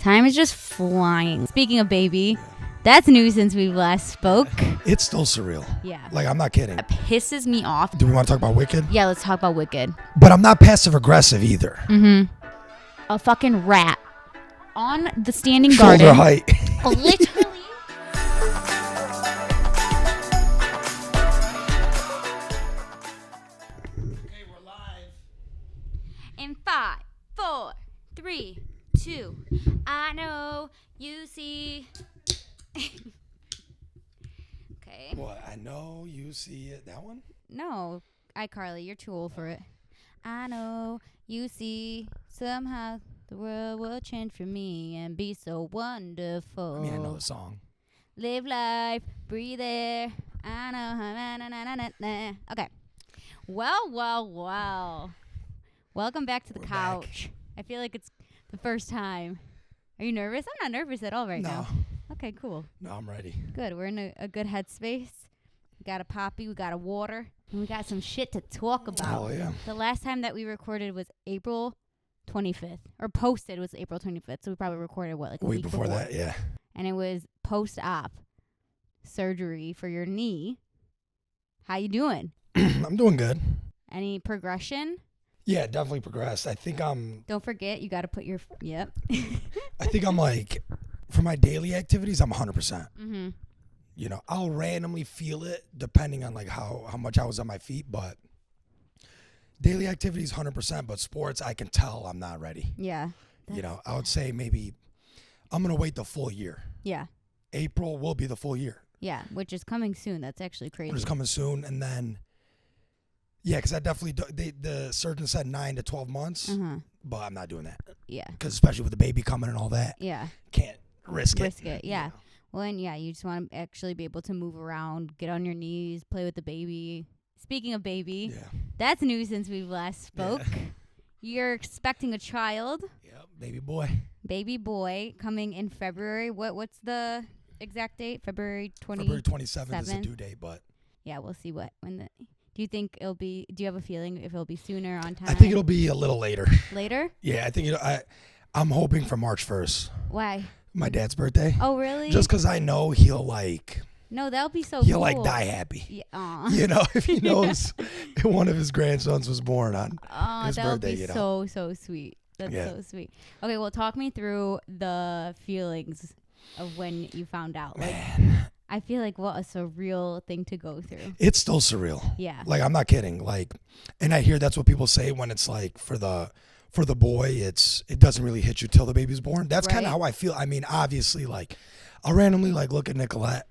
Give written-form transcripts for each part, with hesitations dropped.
Time is just flying. Speaking of baby, that's new since we last spoke. It's still surreal. Yeah. Like, I'm not kidding. It pisses me off. Do we want to talk about Wicked? Yeah, let's talk about Wicked. But I'm not passive aggressive either. Mm-hmm. A fucking rat on the standing Shoulder garden. height. Literally. Okay, we're live. In 5, 4, 3, 2. I know you see. Okay. What? I know you see it. That one? No, iCarly, you're too old for it. I know you see somehow the world will change for me and be so wonderful. I mean, I know the song. Live life, breathe air. I know. Na. Okay. Well. Welcome back to the We're couch. I feel like it's the first time. Are you nervous? I'm not nervous at all right now. Okay, cool. No, I'm ready. Good. We're in a good headspace. We got a poppy. We got a water. And we got some shit to talk about. Oh, yeah. The last time that we recorded was April 25th. Or posted was April 25th. So we probably recorded, like a week before that, yeah. And it was post-op surgery for your knee. How you doing? I'm doing good. Any progression? Yeah, definitely progressed. I think Don't forget, you got to put your... Yep. I think I'm like, for my daily activities, I'm 100%. Mm-hmm. You know, I'll randomly feel it depending on like how much I was on my feet, but daily activities 100%, but sports I can tell I'm not ready. Yeah. You know, I would say maybe I'm going to wait the full year. Yeah. April will be the full year. Yeah, which is coming soon. That's actually crazy. Which is coming soon, and then because I definitely the surgeon said 9 to 12 months, but I'm not doing that. Yeah. Because especially with the baby coming and all that. Yeah. Can't risk it. Yeah. You know? Well, and you just want to actually be able to move around, get on your knees, play with the baby. Speaking of baby, that's new since we last spoke. Yeah. You're expecting a child. Yep, baby boy. Baby boy coming in February. What's the exact date? February 27th is the due date, but yeah, we'll see do you think it'll be? Do you have a feeling if it'll be sooner on time? I think it'll be a little later. Later? Yeah, I think I'm hoping for March 1st. Why? My dad's birthday. Oh, really? Just because I know he'll like. No, that'll be so. He'll cool. like die happy. Yeah. You know, if he knows one of his grandsons was born on his that'll birthday. Be you know? so sweet. That's so sweet. Okay, well, talk me through the feelings of when you found out. Man. I feel like what a surreal thing to go through. It's still surreal. Yeah. Like, I'm not kidding. Like, and I hear that's what people say when it's like for the boy, it doesn't really hit you till the baby's born. That's kind of how I feel. I mean, obviously, like, I'll randomly like look at Nicolette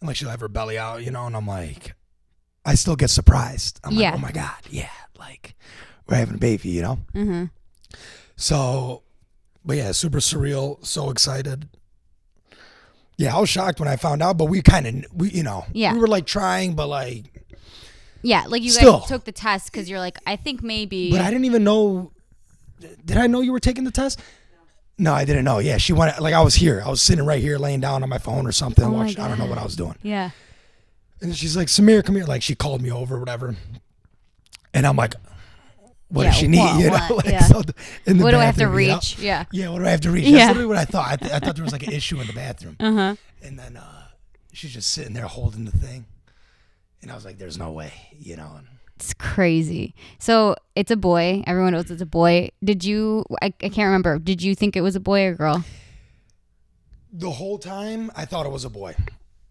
and like she'll have her belly out, you know, and I'm like, I still get surprised. I'm like, oh my God, yeah, like we're having a baby, you know. Mm-hmm. So, but yeah, super surreal. So excited. Yeah, I was shocked when I found out, but we were like trying, but like. Yeah, like you guys took the test because you're like, I think maybe. But I didn't even know. Did I know you were taking the test? No, I didn't know. Yeah, she went, like I was here. I was sitting right here laying down on my phone or something. Watching, I don't know what I was doing. Yeah. And she's like, Samir, come here. Like she called me over or whatever. And I'm like, what does she need? What, you know, so in the what bathroom, do I have to reach? You know? Yeah, what do I have to reach? Yeah. That's literally what I thought. I thought there was like an issue in the bathroom. Uh-huh. And then she's just sitting there holding the thing. And I was like, there's no way, you know. It's crazy. So it's a boy. Everyone knows it's a boy. Did you, I can't remember. Did you think it was a boy or girl? The whole time, I thought it was a boy.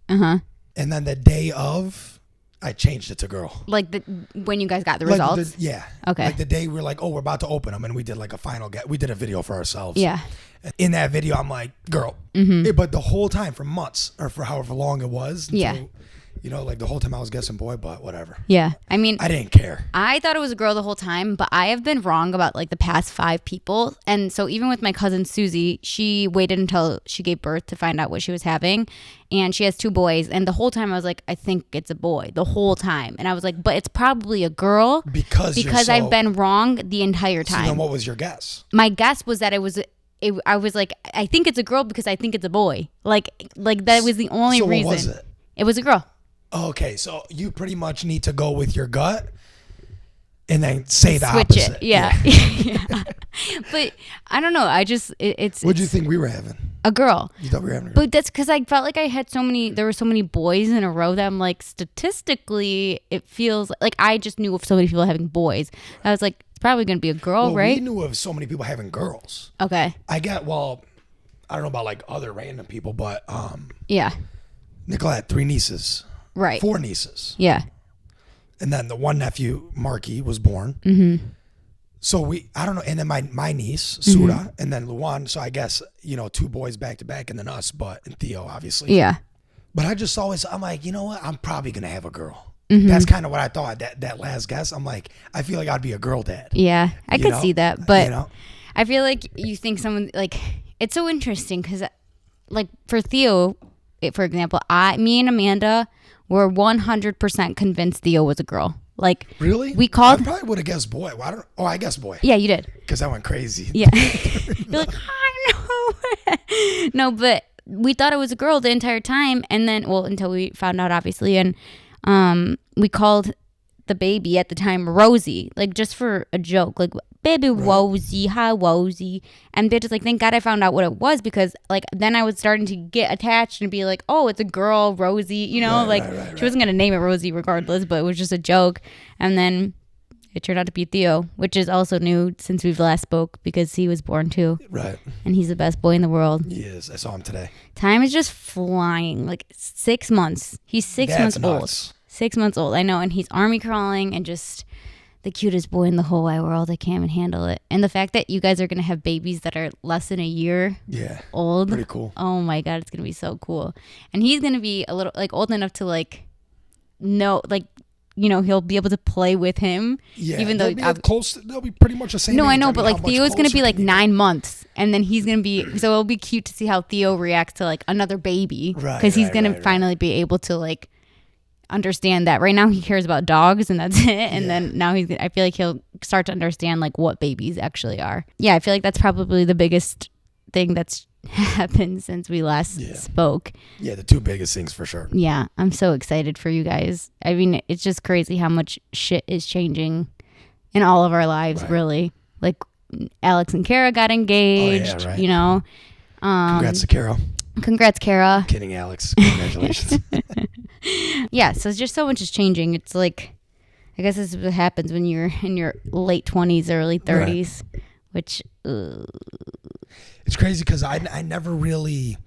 Uh-huh. And then the day of, I changed it to girl. Like when you guys got the results? Yeah. Okay. Like the day we were like, oh, we're about to open them. And we did like a final we did a video for ourselves. Yeah. In that video, I'm like, girl. Mm-hmm. But the whole time, for months, or for however long it was. Until, you know, like the whole time I was guessing boy, but whatever. Yeah. I mean, I didn't care. I thought it was a girl the whole time, but I have been wrong about like the past 5 people. And so even with my cousin Susie, she waited until she gave birth to find out what she was having. And she has 2 boys. And the whole time I was like, I think it's a boy the whole time. And I was like, but it's probably a girl because I've been wrong the entire time. So then what was your guess? My guess was that I was like, I think it's a girl because I think it's a boy. Like that was the only reason. What was it? It was a girl. Okay, so you pretty much need to go with your gut and then say the switch opposite. it. Yeah. Yeah. But I don't know. What'd you think we were having? A girl. You thought we were having a girl? But that's because I felt like there were so many boys in a row that I'm like, statistically, it feels like I just knew of so many people having boys. I was like, it's probably going to be a girl, right? We knew of so many people having girls. Okay. I don't know about like other random people, but yeah. Nicola had 3 nieces. Right. 4 nieces. Yeah. And then the one nephew, Marky, was born. Mm-hmm. So I don't know. And then my niece, Sura, and then Luan. So I guess, 2 boys back to back and then us, and Theo, obviously. Yeah. But I'm like, you know what? I'm probably going to have a girl. Mm-hmm. That's kind of what I thought, that last guess. I'm like, I feel like I'd be a girl dad. Yeah. I could see that. But I feel like you think someone, like, it's so interesting because, like, for Theo, for example, me and Amanda were 100% convinced Theo was a girl. Like, really? We called. I probably would have guessed boy. I guessed boy. Yeah, you did. Because I went crazy. Yeah. You're like, I know. No, but we thought it was a girl the entire time, and then, until we found out, obviously, and we called the baby at the time Rosie, like just for a joke, like baby Rosie, hi Rosie, and they're just like, thank God I found out what it was, because like then I was starting to get attached and be like, oh, it's a girl, Rosie, she wasn't gonna name it Rosie regardless, but it was just a joke, and then it turned out to be Theo, which is also new since we've last spoke because he was born too, right? And he's the best boy in the world. He is. I saw him today. Time is just flying. Like 6 months. He's 6 months old. 6 months old, I know, and he's army crawling and just the cutest boy in the whole wide world. I can't even handle it. And the fact that you guys are going to have babies that are less than a year old. Pretty cool. Oh my God, it's going to be so cool. And he's going to be a little, like, old enough to, like, know, like, he'll be able to play with him. Yeah, even though they'll be pretty much the same. No, age. I know, but like Theo's going to be like 9 months. months, and then he's going to be, so it'll be cute to see how Theo reacts to like another baby. Right. Because he's going to finally be able to like understand that. Right now he cares about dogs and that's it, and then now I feel like he'll start to understand like what babies actually are. Yeah, I feel like that's probably the biggest thing that's happened since we last spoke. Yeah, the 2 biggest things for sure. Yeah, I'm so excited for you guys. I mean, it's just crazy how much shit is changing in all of our lives, really. Like Alex and Kara got engaged, Congrats to Kara. Congrats, Kara. Kidding, Alex. Congratulations. Yeah, so just so much is changing. It's like, I guess this is what happens when you're in your late 20s, early 30s, which... It's crazy because I never really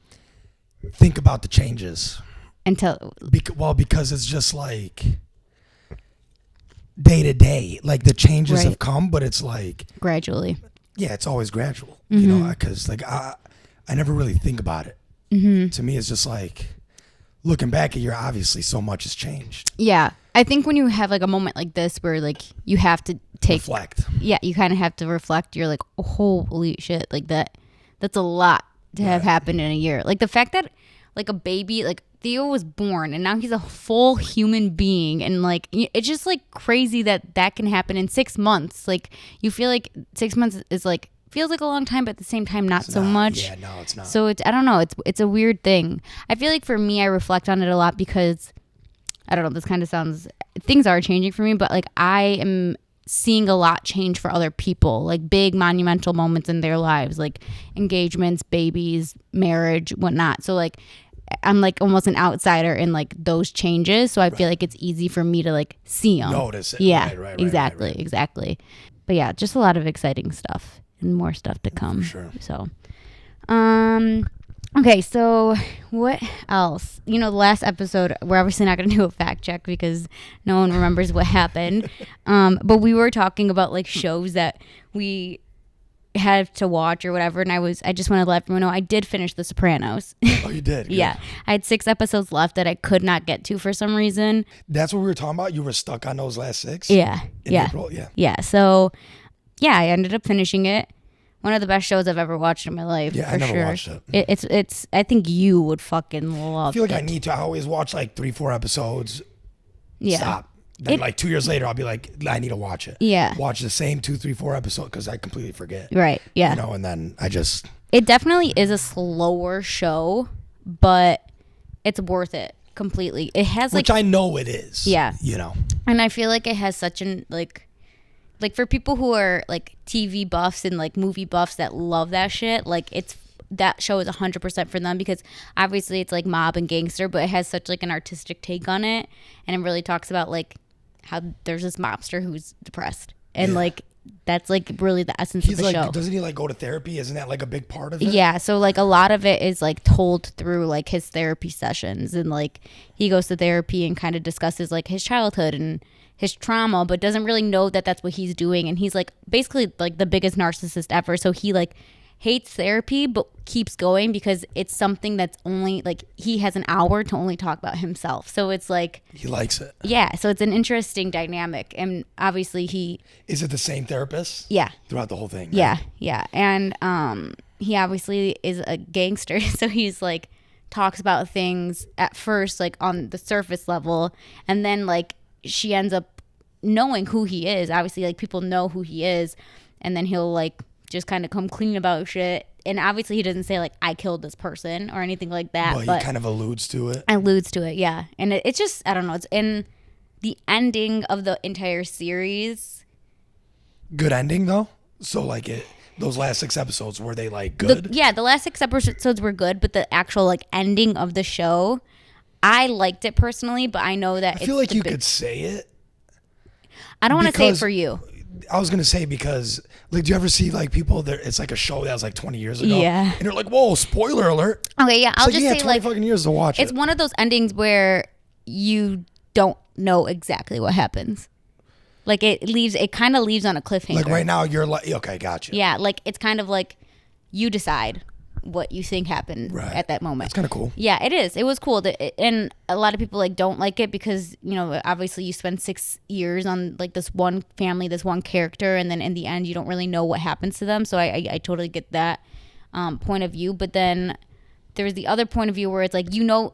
think about the changes. Because it's just like day to day. Like the changes have come, but it's like... Gradually. Yeah, it's always gradual, because like I never really think about it. Mm-hmm. To me, it's just like... Looking back a year, obviously so much has changed. Yeah. I think when you have like a moment like this where like you have to reflect. Yeah, you kind of have to reflect. You're like, oh, holy shit, like that's a lot to have happened in a year. Like the fact that like a baby, like Theo was born and now he's a full human being, and like it's just like crazy that can happen in 6 months. Like you feel like 6 months is like, feels like a long time, but at the same time not so much. Yeah, no, it's not. So I don't know, it's a weird thing. I feel like for me, I reflect on it a lot because I don't know, this kind of sounds, things are changing for me, but like I am seeing a lot change for other people, like big monumental moments in their lives, like engagements, babies, marriage, whatnot. So like I'm like almost an outsider in like those changes, so I feel like it's easy for me to like see them, notice it. Yeah, exactly. But yeah, just a lot of exciting stuff and more stuff to come. For sure. So okay, so what else? The last episode, we're obviously not going to do a fact check because no one remembers what happened. But we were talking about like shows that we had to watch or whatever, and I just want to let everyone know I did finish The Sopranos. Oh, you did? Yeah. I had 6 episodes left that I could not get to for some reason. That's what we were talking about? You were stuck on those last 6? Yeah. In April? Yeah. Yeah. So, yeah, I ended up finishing it. One of the best shows I've ever watched in my life. Yeah, I never watched it. It's. I think you would fucking love it. I feel like I need to. I always watch like 3-4 episodes. Yeah. Stop. Then like 2 years later, I'll be like, I need to watch it. Yeah. Watch the same 2-3-4 episodes because I completely forget. Right. Yeah. And then I just. It definitely is a slower show, but it's worth it completely. It has like. Which I know it is. Yeah. You know. And I feel like it has such an like. like for people who are like TV buffs and like movie buffs that love that shit, like that show is 100% for them, because obviously it's like mob and gangster, but it has such like an artistic take on it, and it really talks about like how there's this mobster who's depressed, and like that's like really the essence of the show. Doesn't he like go to therapy? Isn't that like a big part of it? Yeah, so like a lot of it is like told through like his therapy sessions, and like he goes to therapy and kind of discusses like his childhood and his trauma, but doesn't really know that that's what he's doing, and he's like basically like the biggest narcissist ever, so he like hates therapy but keeps going because it's something that's only like he has an hour to only talk about himself, so it's like he likes it. Yeah, so it's an interesting dynamic, and obviously is it the same therapist? Yeah, throughout the whole thing, right? Yeah, and he obviously is a gangster, so he's like talks about things at first like on the surface level, and then like she ends up knowing who he is. Obviously like people know who he is, and then he'll like just kind of come clean about shit. And obviously he doesn't say like I killed this person or anything like that. Well, he kind of alludes to it. Yeah. And it's just, I don't know. It's in the ending of the entire series. Good ending though. So like those last 6 episodes, were they like good? The last 6 episodes were good, but the actual like ending of the show, I liked it personally, but I know that I feel like you could say it. I don't want to say it for you. I was gonna say, because like, do you ever see like people there? It's like a show that was like 20 years ago. Yeah. And they're like, "Whoa, spoiler alert!" Okay, yeah, I'll just say 20 like fucking years to watch it's one of those endings where you don't know exactly what happens. Like it kind of leaves on a cliffhanger. Like right now, you're like, okay, gotcha. Yeah, like it's kind of like you decide what you think happened at that moment. It's kind of cool. Yeah, it is. It was cool. And a lot of people like don't like it because, you know, obviously you spend 6 years on like this one family, this one character, and then in the end you don't really know what happens to them. So I totally get that point of view. But then there's the other point of view where it's like you know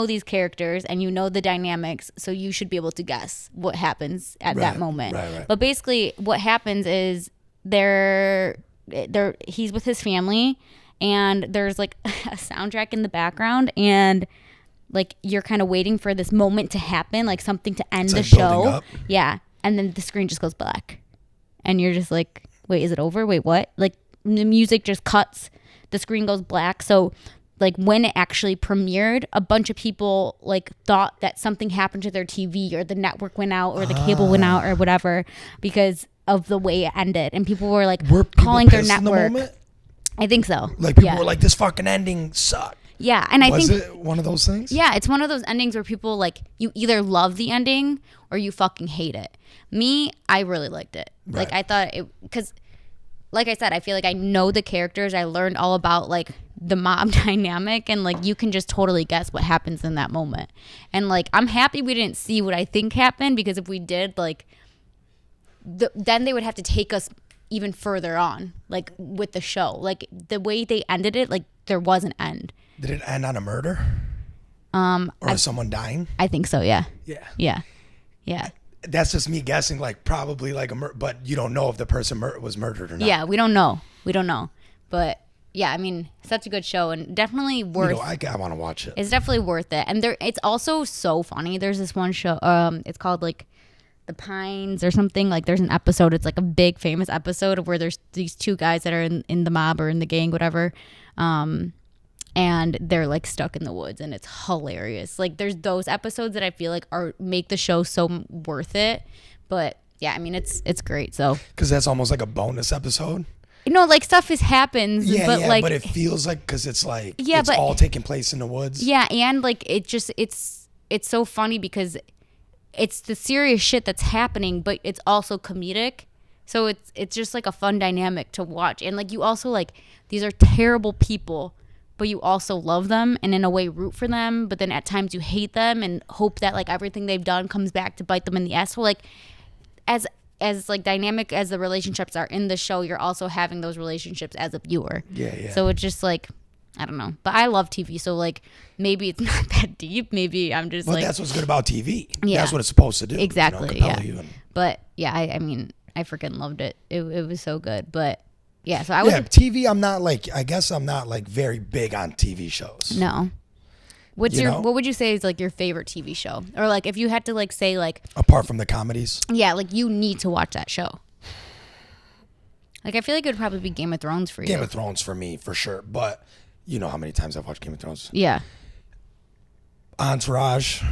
these characters and you know the dynamics, so you should be able to guess what happens at that moment. Right. But basically what happens is he's with his family, and there's like a soundtrack in the background, and like you're kind of waiting for this moment to happen, like something to end the show. Yeah. And then the screen just goes black. And you're just like, wait, is it over? Wait, what? Like the music just cuts, the screen goes black. So like when it actually premiered, a bunch of people like thought that something happened to their TV, or the network went out, or the cable went out, or whatever, because of the way it ended. And people were like calling their network. I think so. Like people were like, this fucking ending sucked. Yeah, and Was it one of those things? Yeah, it's one of those endings where people like, you either love the ending or you fucking hate it. Me, I really liked it. Right. Like I thought it, because like I said, I feel like I know the characters. I learned all about like the mob dynamic, and like you can just totally guess what happens in that moment. And like I'm happy we didn't see what I think happened, because if we did, like then they would have to take us even further on, like with the show. Like the way they ended it, like there was an end. Did it end on a murder? Or someone dying? I think so. Yeah. Yeah. That's just me guessing. Like probably like a murder, but you don't know if the person was murdered or not. Yeah, we don't know. But yeah, I mean, such a good show, and definitely worth. You know, I want to watch it. It's definitely worth it, and it's also so funny. There's this one show. It's called like The Pines or something. Like there's an episode, it's like a big famous episode of where there's these 2 guys that are in the mob or in the gang, whatever, and they're like stuck in the woods, and it's hilarious. Like there's those episodes that I feel like make the show so worth it. But yeah, I mean it's great. So because that's almost like a bonus episode. You know, like stuff happens, but it feels like, because it's like it's all taking place in the woods. Yeah, and like it's so funny because it's the serious shit that's happening, but it's also comedic. So it's just like a fun dynamic to watch. And like you also like, these are terrible people, but you also love them and in a way root for them. But then at times you hate them and hope that like everything they've done comes back to bite them in the ass. So like as like dynamic as the relationships are in the show, you're also having those relationships as a viewer. Yeah. So it's just like, I don't know, but I love TV, so like maybe it's not that deep. Maybe I'm just like. But that's what's good about TV. Yeah, that's what it's supposed to do. Exactly. But yeah, I mean, I freaking loved it. It was so good. But yeah, so I would. Yeah, TV. I guess I'm not like very big on TV shows. No. What would you say is like your favorite TV show, or like if you had to like say like. Apart from the comedies. Yeah, like you need to watch that show. Like I feel like it would probably be Game of Thrones for you. Game of Thrones for me, for sure. But you know how many times I've watched Game of Thrones. Yeah. Entourage.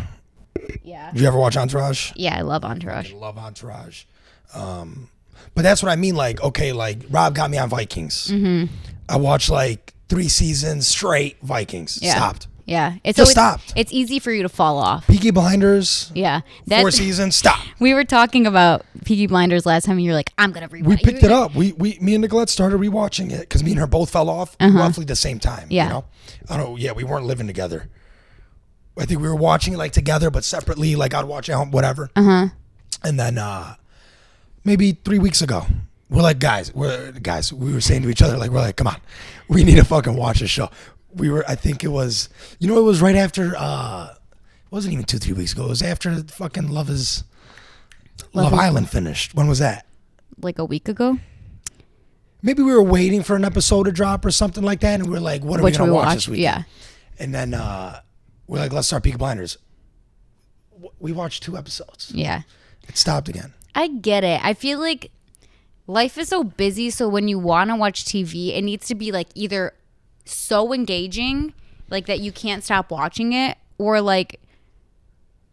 Yeah. Did you ever watch Entourage? Yeah, I love Entourage. I love Entourage. But that's what I mean. Like, okay, like Rob got me on Vikings. Mm-hmm. I watched like 3 seasons straight Vikings. Yeah. Stopped. Yeah. Stopped. It's easy for you to fall off. Peaky Blinders. Yeah. 4 seasons. Stop. We were talking about Peaky Blinders last time and you're like, I'm going to rewatch it. We picked it up. Me and Nicolette started rewatching it because me and her both fell off roughly the same time. Yeah. You know? I don't. Yeah, we weren't living together. I think we were watching it like together, but separately. Like I'd watch it home, whatever. And then maybe 3 weeks ago, we're like, guys. We were saying to each other, like, we're like, come on, we need to fucking watch this show. I think it was, it was right after. It wasn't even 2-3 weeks ago. It was after fucking Love Island finished. When was that? Like a week ago. Maybe we were waiting for an episode to drop or something like that, and we were like, what are we gonna watch this weekend? Yeah. And then we're like, let's start Peaky Blinders. We watched 2 episodes. Yeah. It stopped again. I get it. I feel like life is so busy, so when you want to watch TV, it needs to be like either so engaging, like that you can't stop watching it, or like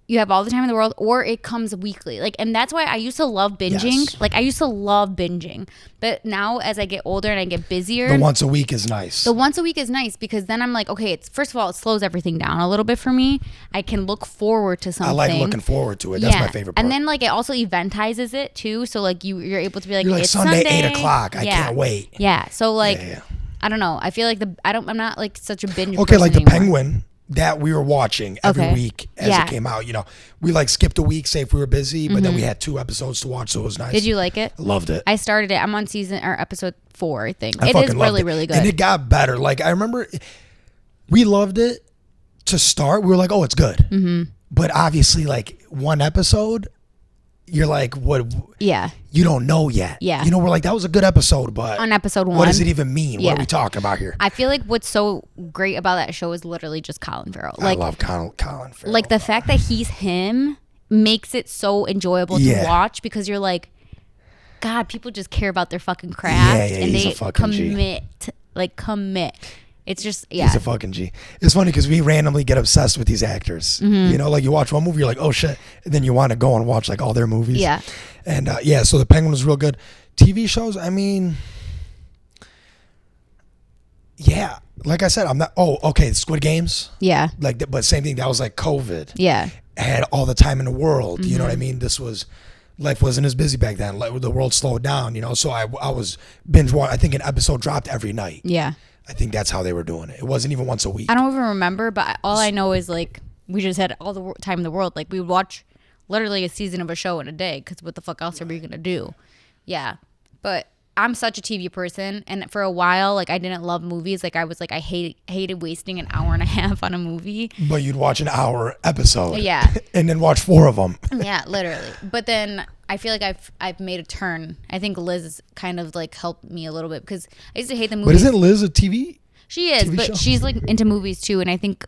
you have all the time in the world, or it comes weekly. Like, and that's why I used to love binging. Yes. Like I used to love binging, but now as I get older and I get busier, The once a week is nice. the once a week is nice because then I'm like, okay, it's first of all, it slows everything down a little bit for me. I can look forward to something. I like looking forward to it. That's my favorite part. And then like it also eventizes it too. So like you're able to be like, You're like, it's Sunday, Sunday 8 o'clock. I can't wait. Yeah. So like, Yeah. I don't know. I feel like I'm not like such a binge. Okay, person like The anymore. Penguin that we were watching every week as it came out. We like skipped a week, say if we were busy, but then we had 2 episodes to watch, so it was nice. Did you like it? I loved it. I started it. I'm on episode 4, I think. I It fucking is loved really, it. really good. And it got better. Like I remember, we loved it to start. We were like, oh, it's good. Mm-hmm. But obviously, like one episode, you're like, what? Yeah. You don't know yet. Yeah. We're like, that was a good episode, but On episode 1. what does it even mean? Yeah. What are we talking about here? I feel like what's so great about that show is literally just Colin Farrell. Like, I love Colin Farrell. like the fact that he's him makes it so enjoyable to watch because you're like, God, people just care about their fucking craft and he's they a fucking G. commit. It's just, He's a fucking G. It's funny because we randomly get obsessed with these actors. Mm-hmm. Like you watch one movie, you're like, oh shit. And then you want to go and watch like all their movies. Yeah. And so The Penguin was real good. TV shows, I mean, yeah. Like I said, I'm not, Squid Games. Yeah. But same thing, that was like COVID. Yeah. I had all the time in the world. Mm-hmm. You know what I mean? Life wasn't as busy back then. Like, the world slowed down, so I was binge watching. I think an episode dropped every night. Yeah. I think that's how they were doing it. It wasn't even once a week. I don't even remember, but all I know is like we just had all the time in the world. Like we would watch literally a season of a show in a day because what the fuck else are we gonna do? Yeah, but I'm such a TV person, and for a while, like I didn't love movies. Like I was like I hated wasting an hour and a half on a movie. But you'd watch an hour episode. Yeah. And then watch 4 of them. Yeah, literally. But then I feel like I've made a turn. I think Liz kind of like helped me a little bit because I used to hate the movies. But isn't Liz a TV? She is, TV but show? she's like into movies too, and I think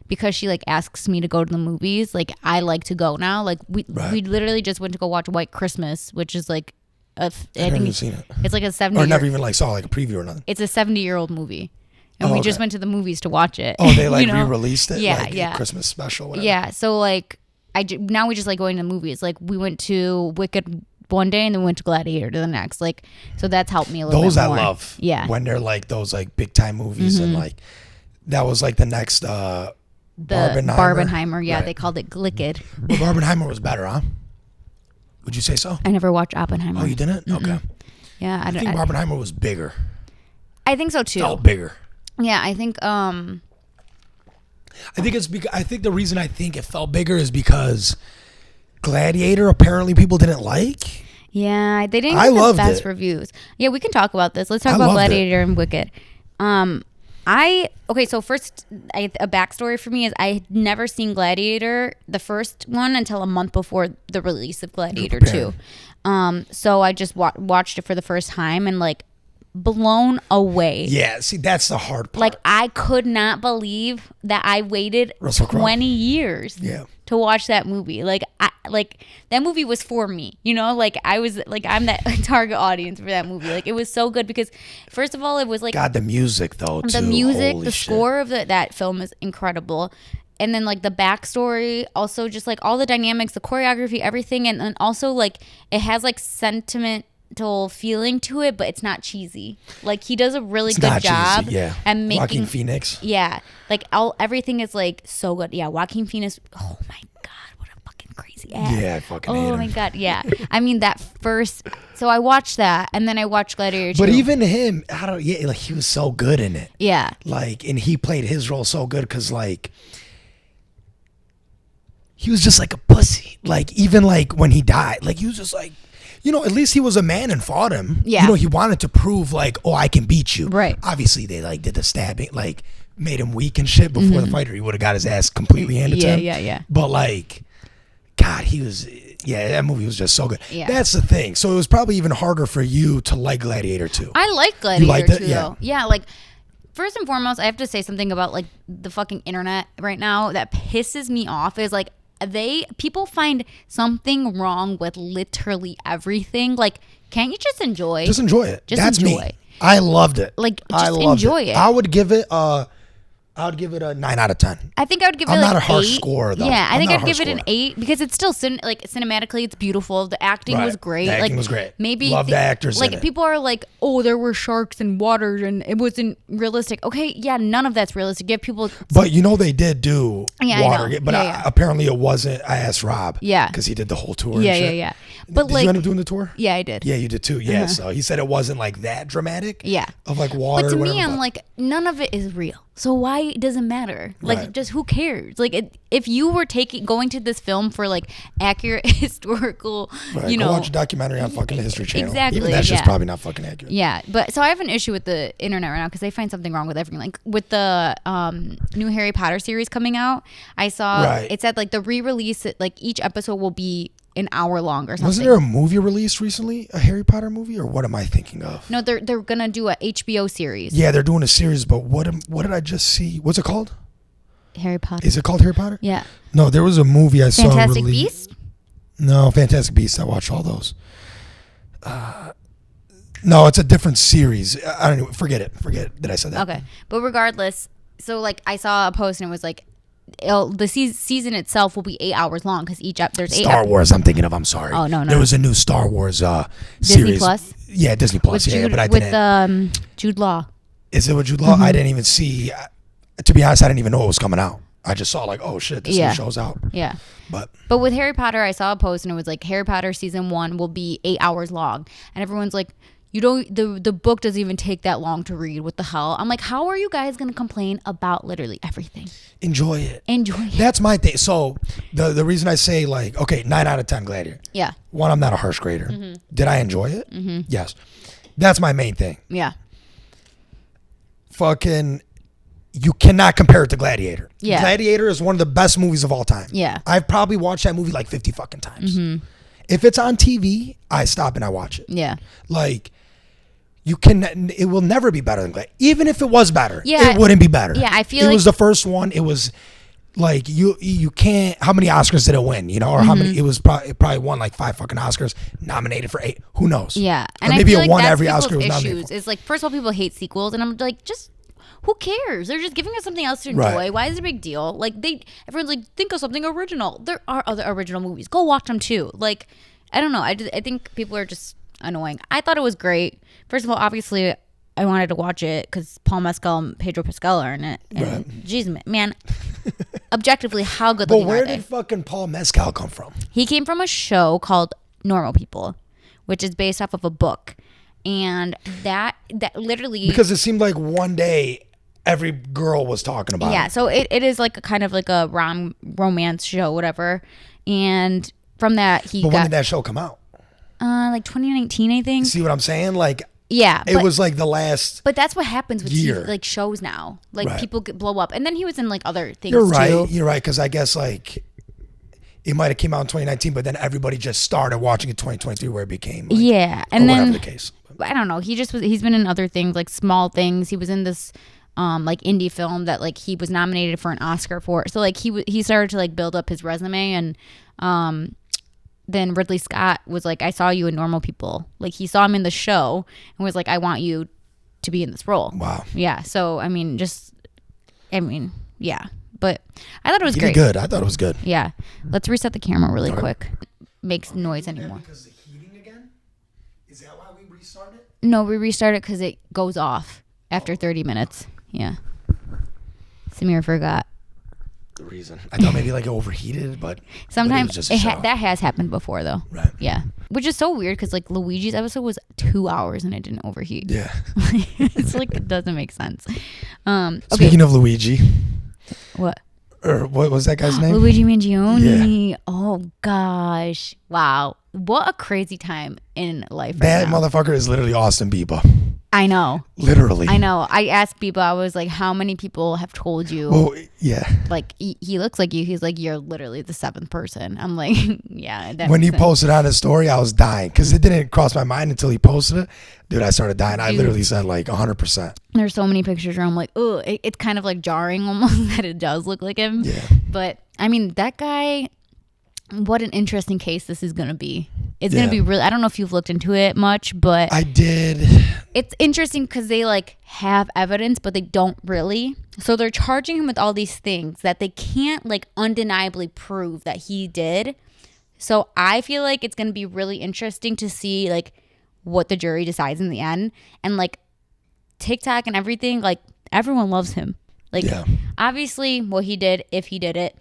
because she like asks me to go to the movies, like I like to go now. Like we literally just went to go watch White Christmas, which is like I've never seen it. It's like a 70 or never even like saw like a preview or nothing. It's a 70-year-old movie, and we just went to the movies to watch it. Oh, they like re-released it. Yeah, like yeah. Christmas special. Whatever. Yeah, so like now we just like going to movies. Like we went to Wicked one day and then went to Gladiator to the next. Like so that's helped me a little those bit more. I love. Yeah, when they're like those like big time movies and like that was like the next Barbenheimer. Yeah, right. they called it Glicked. Well, Barbenheimer was better, huh? Would you say so? I never watched Oppenheimer. Oh, you didn't? Okay. Yeah, I think Barbenheimer was bigger. I think so too. Felt bigger. Yeah, I think. I think it's because I think the reason I think it felt bigger is because Gladiator apparently people didn't like. Yeah, they didn't I get the loved best it. reviews. Yeah, we can talk about this. Let's talk I about loved Gladiator and Wicked. So first, a backstory for me is I had never seen Gladiator, the first one, until a month before the release of Gladiator 2. So I just watched it for the first time, and like blown away. Yeah, see, that's the hard part. Like, I could not believe that I waited 20 years to watch that movie. Like, that movie was for me, you know? Like, I was, like, I'm that target audience for that movie. Like, it was so good because, first of all, it was like... God, the music, though, too. The music, Holy the shit. score of that film is incredible. And then, like, the backstory, also just, like, all the dynamics, the choreography, everything. And then also, like, it has, like, sentimental feeling to it, but it's not cheesy. Like, he does a really good job at making... Joaquin Phoenix. Yeah. Like, everything is, like, so good. Yeah, Joaquin Phoenix... Oh, my God. What a fucking crazy ass. Yeah, I fucking hate him. Oh, my God. Yeah. I mean, that first... So I watched that, and then I watched Gladiator 2. But even him, like, he was so good in it. Yeah. Like, and he played his role so good because, like... He was just like a pussy. Like, even like when he died, like he was just like, you know, at least he was a man and fought him. Yeah. You know, he wanted to prove like, oh, I can beat you. Right. Obviously, they like did the stabbing, like made him weak and shit before the fight, or he would have got his ass completely handed to him. Yeah. But like, God, he was, that movie was just so good. Yeah. That's the thing. So it was probably even harder for you to like Gladiator 2. I like Gladiator liked it? 2, Yeah. though. Yeah, like, first and foremost, I have to say something about, like, the fucking internet right now that pisses me off is, like, people find something wrong with literally everything. Like, can't you just enjoy? Just enjoy it. That's enjoy. me. I loved it. Like, just enjoy it. I would give it a 9 out of 10. I think I would give it I'm like not a harsh 8. scorer, though. Yeah, I think I'd give it scorer. an 8 because it's still cinematically it's beautiful. The acting was great. The acting was great. Maybe love the actors. Like in it. people are like, oh, there were sharks and water and it wasn't realistic. Okay, yeah, none of that's realistic. Give people. But you know they did do water, I know. but apparently it wasn't. I asked Rob. Yeah, because he did the whole tour. Yeah. But did like, you end up doing the tour? Yeah, I did. Yeah, you did too. Yeah, so he said it wasn't like that dramatic. Yeah, of like water. But to or me, whatever, I'm like, none of it is real. So why does it matter? Like, just who cares? Like, if you were going to this film for like accurate historical, you know, go watch a documentary on fucking the History Channel. Exactly. Even that's just probably not fucking accurate. Yeah, but so I have an issue with the internet right now because they find something wrong with everything. Like with the new Harry Potter series coming out, I saw it said like the re-release, like each episode will be an hour long or something. Wasn't there a movie released recently, a Harry Potter movie, or what am I thinking of? No, they're gonna do a HBO series. Yeah, they're doing a series, but what did I just see? What's it called? Harry Potter. Is it called Harry Potter? Yeah. No, there was a movie I saw. Fantastic Beasts? No, Fantastic Beasts. I watched all those. No, it's a different series. I don't know. Forget it that I said that. Okay, but regardless, so like I saw a post and it was like, the season itself will be 8 hours long because there's 8 Star Wars. I'm thinking of. I'm sorry. Oh no. There was a new Star Wars Disney series. Plus. Yeah, Disney Plus. With But I didn't. With Jude Law. Is it with Jude Law? I didn't even see. To be honest, I didn't even know it was coming out. I just saw like, oh shit, this new show's out. Yeah. But with Harry Potter, I saw a post and it was like Harry Potter season 1 will be 8 hours long, and everyone's like, you don't. The book doesn't even take that long to read. What the hell? I'm like, how are you guys gonna complain about literally everything? Enjoy it. Enjoy it. That's my thing. So the reason I say like, okay, 9 out of 10 Gladiator. Yeah. One, I'm not a harsh grader. Did I enjoy it? Yes. That's my main thing. Yeah. Fucking, you cannot compare it to Gladiator. Yeah. Gladiator is one of the best movies of all time. Yeah. I've probably watched that movie like 50 fucking times. If it's on TV, I stop and I watch it. Yeah. Like, it will never be better than Gladiator. Even if it was better, Yeah. it wouldn't be better. Yeah, I feel it like was the first one. It was like you can't. How many Oscars did it win? You know, or how many? It was it probably won like 5 fucking Oscars. Nominated for 8. Who knows? Yeah, Or and maybe I feel it like won that's every people's Oscar it was nominated issues. for. Is like, first of all, people hate sequels, and I'm like, just who cares? They're just giving us something else to enjoy. Right. Why is it a big deal? Like everyone's like, think of something original. There are other original movies. Go watch them too. Like, I don't know. I think people are just annoying. I thought it was great. First of all, obviously, I wanted to watch it because Paul Mescal and Pedro Pascal are in it. And geez, man, objectively, how good looking But where are they? did fucking Paul Mescal come from? He came from a show called Normal People, which is based off of a book, and that literally Because it seemed like one day every girl was talking about yeah. it. So it is like a kind of like a romance show, whatever. And from that, But when did that show come out? like 2019, I think. See what I'm saying? Like, Yeah, it was like the last. But that's what happens with year. TV, like shows now. Like Right. people blow up, and then he was in like other things. You're right. too. You're right. Because I guess like it might have came out in 2019, but then everybody just started watching it 2023, where it became like, Yeah, or and whatever then the case. I don't know. He's been in other things, like small things. He was in this like indie film that like he was nominated for an Oscar for. So like he started to like build up his resume, and then Ridley Scott was like, I saw you in Normal People. Like he saw him in the show and was like, I want you to be in this role. Wow. Yeah. So yeah. But I thought it was great. Good. I thought it was good. Yeah. Let's reset the camera really quick. Makes noise anymore. Because the heating again? Is that why we restarted? No, we restarted because it goes off after 30 minutes. Yeah. Samir forgot. The reason. I thought maybe like it overheated, but sometimes that has happened before though. Right. Yeah. Which is so weird because like Luigi's episode was 2 hours and it didn't overheat. Yeah. It's like it doesn't make sense. Okay. Speaking of Luigi. What? Or what was that guy's name? Luigi Mangione. Yeah. Oh gosh. Wow. What a crazy time in life That right now. motherfucker is literally Austin Bieber. I know. Literally. I know. I asked people, I was like, how many people have told you? Well, yeah. Like, he looks like you. He's like, you're literally the 7th person. I'm like, yeah. When he posted on his story, I was dying because it didn't cross my mind until he posted it. Dude, I started dying. I literally said like 100%. There's so many pictures where I'm like, oh, it's kind of like jarring almost that it does look like him. Yeah. But, I mean, that guy, what an interesting case this is going to be. It's going to be really, I don't know if you've looked into it much, but I did. It's interesting because they like have evidence, but they don't really. So they're charging him with all these things that they can't like undeniably prove that he did. So I feel like it's going to be really interesting to see like what the jury decides in the end. And like TikTok and everything, like everyone loves him. Like obviously what he did, if he did it.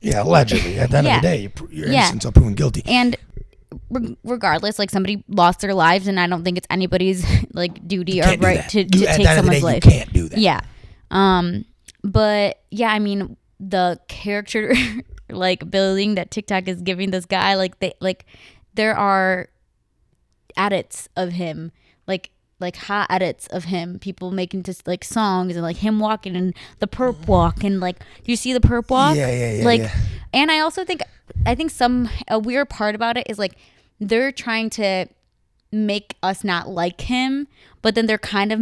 Yeah, allegedly. At the end of the day, you're innocent until proven guilty. And regardless, like somebody lost their lives, and I don't think it's anybody's like duty or right to take someone's life. You can't do that. Yeah. But yeah, I mean the character like building that TikTok is giving this guy, like there are edits of him, like hot edits of him, people making just like songs and like him walking and the perp walk and like you see the perp walk. Yeah. And I also think a weird part about it is like they're trying to make us not like him, but then they're kind of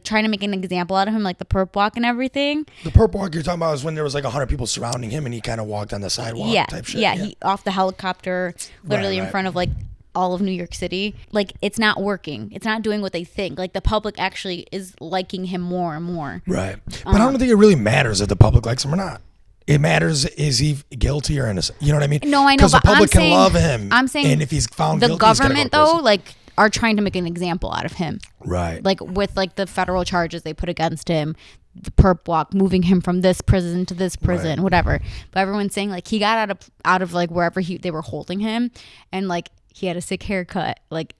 trying to make an example out of him, like the perp walk and everything. The perp walk you're talking about is when there was like 100 people surrounding him and he kind of walked on the sidewalk type shit. Yeah, he off the helicopter, literally in front of like all of New York City. Like it's not working. It's not doing what they think. Like the public actually is liking him more and more. Right. But I don't think it really matters if the public likes him or not. It matters, is he guilty or innocent? You know what I mean? No, I know. Because the public can love him. I'm saying, and if he's found guilty, the government though, like, are trying to make an example out of him. Right. Like with like the federal charges they put against him, the perp walk, moving him from this prison to this prison, whatever. But everyone's saying like he got out of like wherever they were holding him, and like he had a sick haircut. Like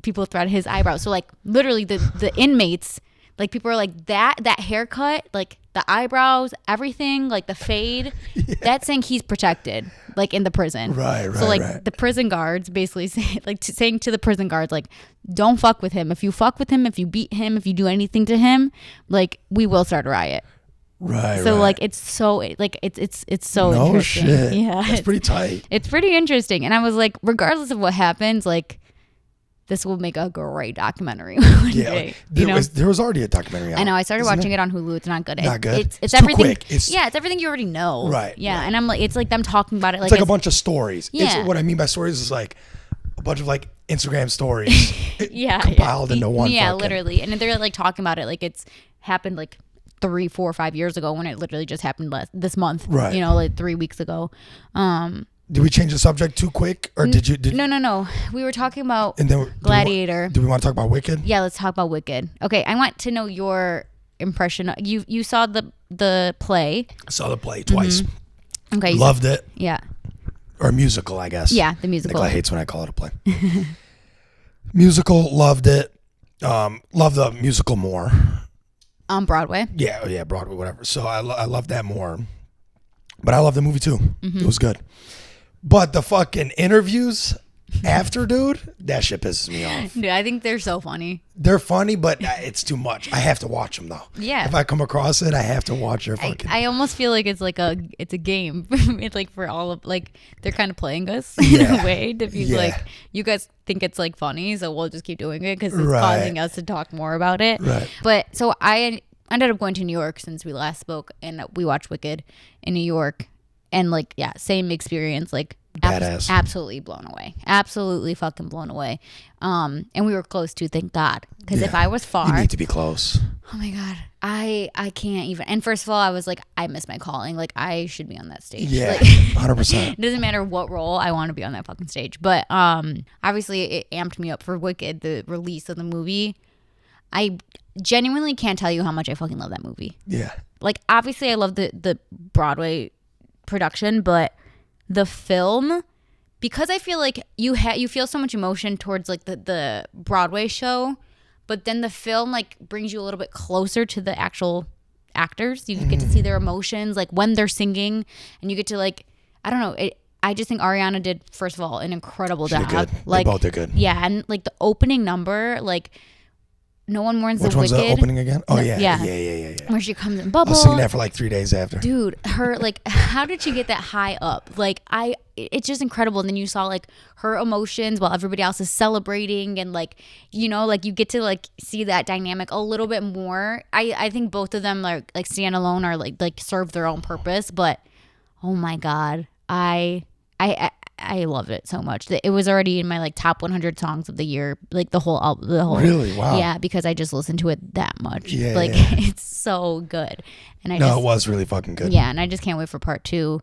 people threaded his eyebrows. So like literally the inmates. Like people are like that haircut, like the eyebrows, everything, like the fade. That's saying he's protected, like in the prison. Right. So like the prison guards basically saying to the prison guards, like, don't fuck with him. If you fuck with him, if you beat him, if you do anything to him, like we will start a riot. Right. So like it's so like it's so interesting. Shit. Yeah. That's pretty tight. It's pretty interesting, and I was like, regardless of what happens, like. This will make a great documentary. There was already a documentary out. I know. I started watching it on Hulu. It's not good. Not good. It's too everything. Quick. It's everything you already know. Right. Yeah, and I'm like, it's like them talking about it. It's like a bunch of stories. Yeah. What I mean by stories is like a bunch of like Instagram stories. Compiled into one. Yeah, literally. And they're like talking about it like it's happened like 3, 4, 5 years ago when it literally just happened this month. Right. You know, like 3 weeks ago. Did we change the subject too quick, or did you? No. We were talking about Gladiator. Do we want to talk about Wicked? Yeah, let's talk about Wicked. Okay, I want to know your impression. You saw the play. I saw the play twice. Mm-hmm. Okay, loved it. Yeah. Or musical, I guess. Yeah, the musical. Nicola hates when I call it a play. Musical, loved it. Loved the musical more. On Broadway. Yeah, Broadway, whatever. So I love that more, but I love the movie too. Mm-hmm. It was good. But the fucking interviews After, dude, that shit pisses me off. Dude, I think they're so funny. They're funny, but it's too much. I have to watch them though. Yeah. If I come across it, I have to watch their fucking. I almost feel like it's a game. It's like for all of like they're kind of playing us in a way to be like, you guys think it's like funny, so we'll just keep doing it because it's causing us to talk more about it. Right. But so I ended up going to New York since we last spoke, and we watched Wicked in New York, and like same experience, like badass. Absolutely blown away, absolutely fucking blown away. And we were close to, thank God, because if I was far, you need to be close. Oh my God, I can't even. And first of all, I was like, I miss my calling. Like I should be on that stage. Yeah, like, 100%. It doesn't matter what role, I want to be on that fucking stage. But obviously, it amped me up for Wicked, the release of the movie. I genuinely can't tell you how much I fucking love that movie. Yeah. Like obviously, I love the Broadway production, but the film, because I feel like you feel so much emotion towards like the Broadway show, but then the film like brings you a little bit closer to the actual actors. You get to see their emotions, like when they're singing, and you get to like, I don't know. I just think Ariana did, first of all, an incredible job. Good. Like they both did good. Yeah, and like the opening number, like No One Mourns the Wicked. Which one's the opening again? Oh, yeah. Where she comes in Bubble. I was singing that for like 3 days after. Dude, her, like, how did she get that high up? Like, it's just incredible. And then you saw, like, her emotions while everybody else is celebrating. And, like, you know, like, you get to, like, see that dynamic a little bit more. I think both of them, like stand alone or, like serve their own purpose. But, oh, my God. I loved it so much. It was already in my like top 100 songs of the year, like the whole album. Really? Wow. Yeah, because I just listened to it that much. Yeah, like it's so good. And it was really fucking good. Yeah, and I just can't wait for part 2.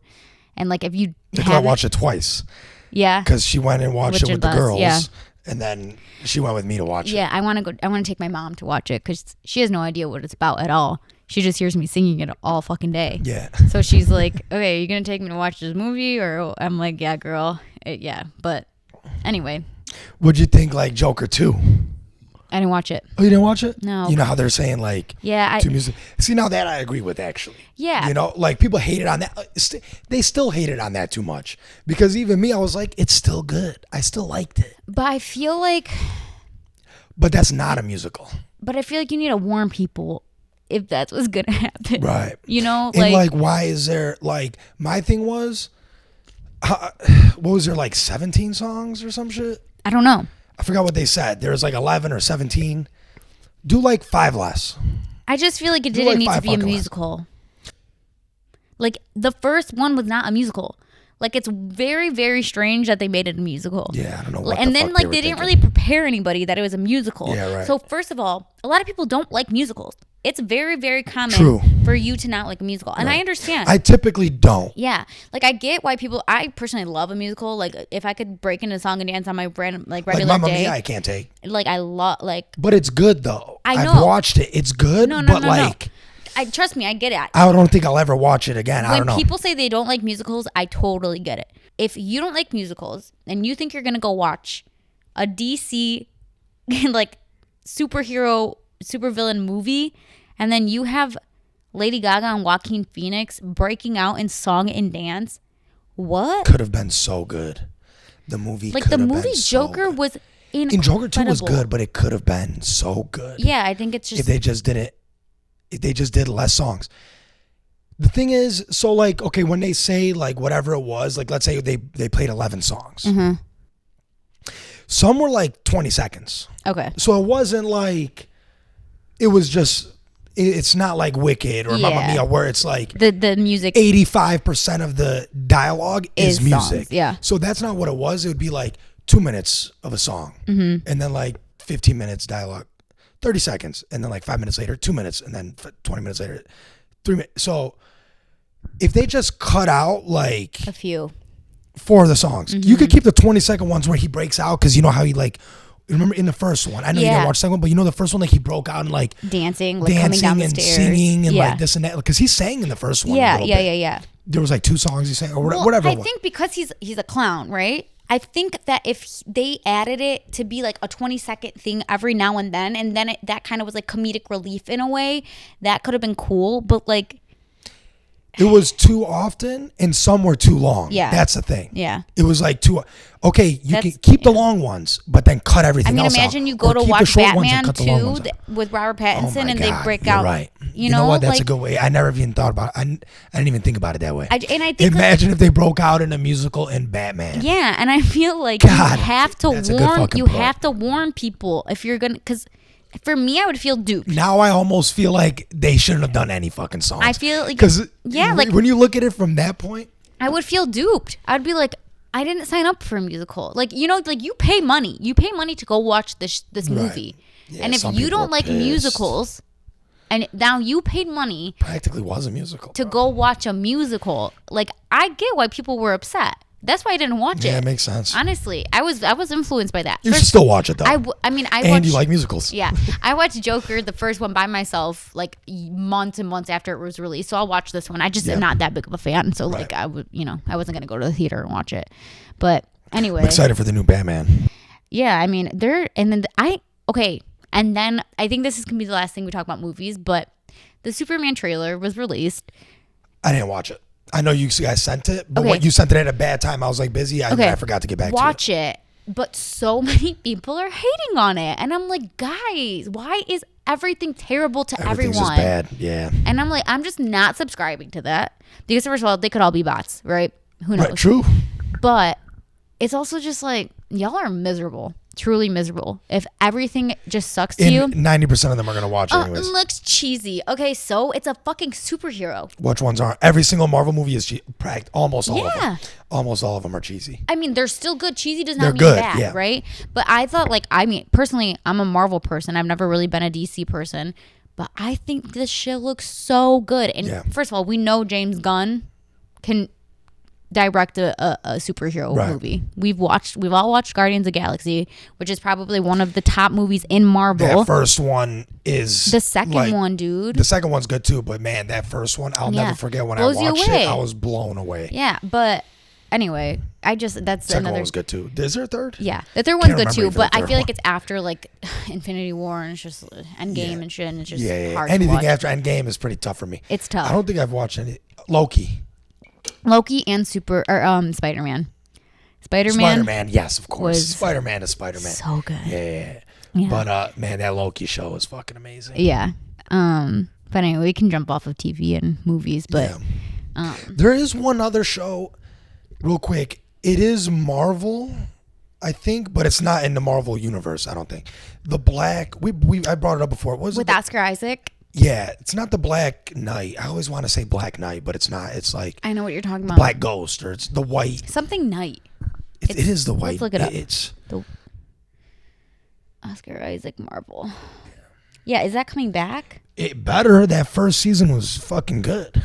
And like if you I watched it twice. Yeah. Because she went and watched it with the girls. Yeah. And then she went with me to watch it. Yeah, I want to take my mom to watch it because she has no idea what it's about at all. She just hears me singing it all fucking day. Yeah. So she's like, okay, are you going to take me to watch this movie? Or I'm like, yeah, girl. Yeah. But anyway. What'd you think like Joker 2? I didn't watch it. Oh, you didn't watch it? No. You know how they're saying like to music. See, now that I agree with actually. Yeah. You know, like people hated on that. They still hated on that too much. Because even me, I was like, it's still good. I still liked it. But I feel like. But that's not a musical. But I feel like you need to warn people if that's what's going to happen. Right. You know? And like why is there like, my thing was, what was there like 17 songs or some shit? I don't know. I forgot what they said. There was like 11 or 17. Do like 5 less. I just feel like it didn't need to be a musical. Like the first one was not a musical. Like it's very, very strange that they made it a musical. Yeah, I don't know what And the then fuck like they didn't really prepare anybody that it was a musical. Yeah, right. So first of all, a lot of people don't like musicals. It's very, very common for you to not like a musical. And I understand. I typically don't. Yeah. Like I get why I personally love a musical. Like if I could break into song and dance on my regular like day. Mamma Mia, I can't take. Like I love But it's good though. I know. I've watched it. It's good. No, but like trust me, I get it. I don't think I'll ever watch it again. I don't know. When people say they don't like musicals, I totally get it. If you don't like musicals and you think you're going to go watch a DC like superhero, supervillain movie, and then you have Lady Gaga and Joaquin Phoenix breaking out in song and dance, what? Could have been so good. The movie like could the have movie been Joker so was incredible. In Joker 2 was good, but it could have been so good. Yeah, I think it's just if they just did less songs. The thing is, so like, okay, when they say like whatever it was, like let's say they played 11 songs. Mm-hmm. Some were like 20 seconds. Okay. So it wasn't like, it was just, it's not like Wicked or Mamma Mia where it's like the music. 85% of the dialogue is music. Songs, yeah. So that's not what it was. It would be like 2 minutes of a song and then like 15 minutes dialogue, 30 seconds. And then like 5 minutes later, 2 minutes. And then 20 minutes later, 3 minutes. So if they just cut out like a few 4 of the songs, you could keep the 20-second ones where he breaks out. Cause you know how he like, remember in the first one, I know you didn't watch the second one, but you know the first one, like he broke out and like dancing, like coming down the and stairs. singing and like this and that. Cause he sang in the first one. Yeah. There was like 2 songs he sang or whatever. I think because he's a clown, right? I think that if they added it to be like a 20-second thing every now and then that kind of was like comedic relief in a way, that could have been cool. But like, It was too often, and some were too long. Yeah. That's the thing. Yeah. It was like too. Okay, you can keep the long ones, but then cut everything else out. Imagine you go to watch Batman 2 with Robert Pattinson, and they break out. Right. You know what? That's a good way. I never even thought about it. I didn't even think about it that way. I think imagine if they broke out in a musical in Batman. Yeah, and I feel like God, you have to warn. You point. have to warn people if you're gonna, because. For me, I would feel duped. Now I almost feel like they shouldn't have done any fucking songs. I feel like, because like when you look at it from that point, I would feel duped. I'd be like, I didn't sign up for a musical. Like, you know, like you pay money to go watch this movie, yeah, and if you don't like musicals, and now you paid money, practically was a musical to go watch a musical. Like, I get why people were upset. That's why I didn't watch it. Yeah, it makes sense. Honestly, I was influenced by that. You should still watch it though. I watched, and you like musicals. Yeah, I watched Joker, the first one, by myself, like months and months after it was released. So I'll watch this one. I just am not that big of a fan, so like I would, I wasn't gonna go to the theater and watch it. But anyway, I'm excited for the new Batman. Yeah, I mean and then I think this is gonna be the last thing we talk about movies, but the Superman trailer was released. I didn't watch it. I know you guys sent it, but when you sent it at a bad time, I was like busy. I forgot to get back to it. Watch it. But so many people are hating on it. And I'm like, guys, why is everything terrible to Everything's everyone? Just bad, yeah. And I'm like, I'm just not subscribing to that. Because first of all, they could all be bots, right? Who knows? Right, true. But it's also just like, y'all are miserable. Truly miserable. If everything just sucks to you. 90% of them are going to watch it anyways. It looks cheesy. Okay, so it's a fucking superhero. Which ones aren't? Every single Marvel movie is almost all of them. Yeah. Almost all of them are cheesy. I mean, they're still good. Cheesy does not They're mean good, bad, yeah. right? But I thought, personally, I'm a Marvel person. I've never really been a DC person. But I think this shit looks so good. And first of all, we know James Gunn can direct a superhero movie. We've all watched Guardians of the Galaxy, which is probably one of the top movies in Marvel. That first one is the second one, dude. The second one's good too, but man, that first one, I'll never forget when I watched it. I was blown away. Yeah, but anyway, that's second another one was good too. Is there a third? Yeah, the third one's good too, but I feel like it's after like Infinity War and it's just Endgame and shit, and it's just hard Anything to watch. after Endgame is pretty tough for me. It's tough. I don't think I've watched any Loki and Spider-Man. Spider-Man, yes, of course. Spider-Man is Spider-Man. So good. Yeah. But man, that Loki show is fucking amazing. Yeah. But anyway, we can jump off of TV and movies, but there is one other show, real quick. It is Marvel, I think, but it's not in the Marvel universe. I don't think. The Black. I brought it up before. What was with Oscar Isaac. Yeah, it's not the Black Knight. I always want to say Black Knight, but it's not. It's like I know what you're talking about. Black Ghost, or it's the White. Something Knight. It is the White. Let's look it up. It's the Oscar Isaac Marvel. Yeah, is that coming back? It better. That first season was fucking good.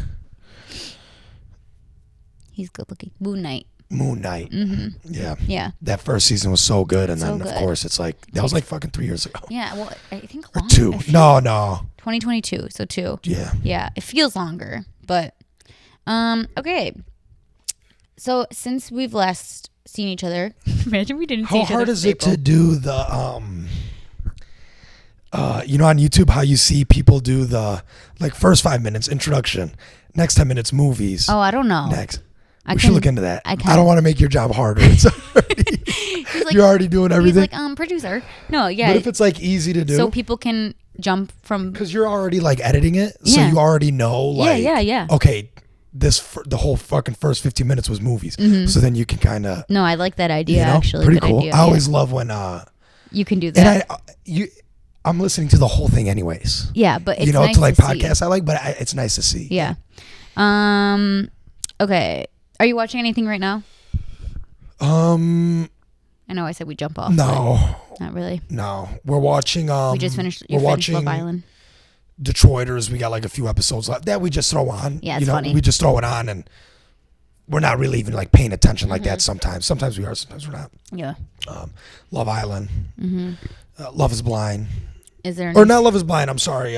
He's good looking. Moon Knight. Mm-hmm. Yeah. Yeah. That first season was so good, and then of course it's like that was like fucking 3 years ago. Yeah. Well, I think or 2. No. 2022. So 2. Yeah. Yeah. It feels longer, but okay. So since we've last seen each other, imagine we didn't see each other. How hard is it to do the on YouTube how you see people do the like first 5 minutes introduction, next 10 minutes movies. Oh, I don't know. Next. We should look into that. I don't want to make your job harder. You're already doing everything. He's like, producer. No, yeah. What if it's like easy to do? So people can jump from. Because you're already like editing it. So you already know like. Yeah. Okay, the whole fucking first 15 minutes was movies. Mm-hmm. So then you can kind of. No, I like that idea actually. Pretty cool. Idea, I always love when. You can do that. And I'm listening to the whole thing anyways. Yeah, but it's nice to like to podcasts see. I like, but it's nice to see. Yeah. Okay. Are you watching anything right now? I know I said we jump off. No. Not really. No. We're watching we just finished Love Island. Detroiters. We got like a few episodes left that we just throw on. Yeah, it's funny. We just throw it on and we're not really even like paying attention like that sometimes. Sometimes we are, sometimes we're not. Yeah. Love Island. Mm-hmm. Love is Blind. Is there or not Love is Blind, I'm sorry.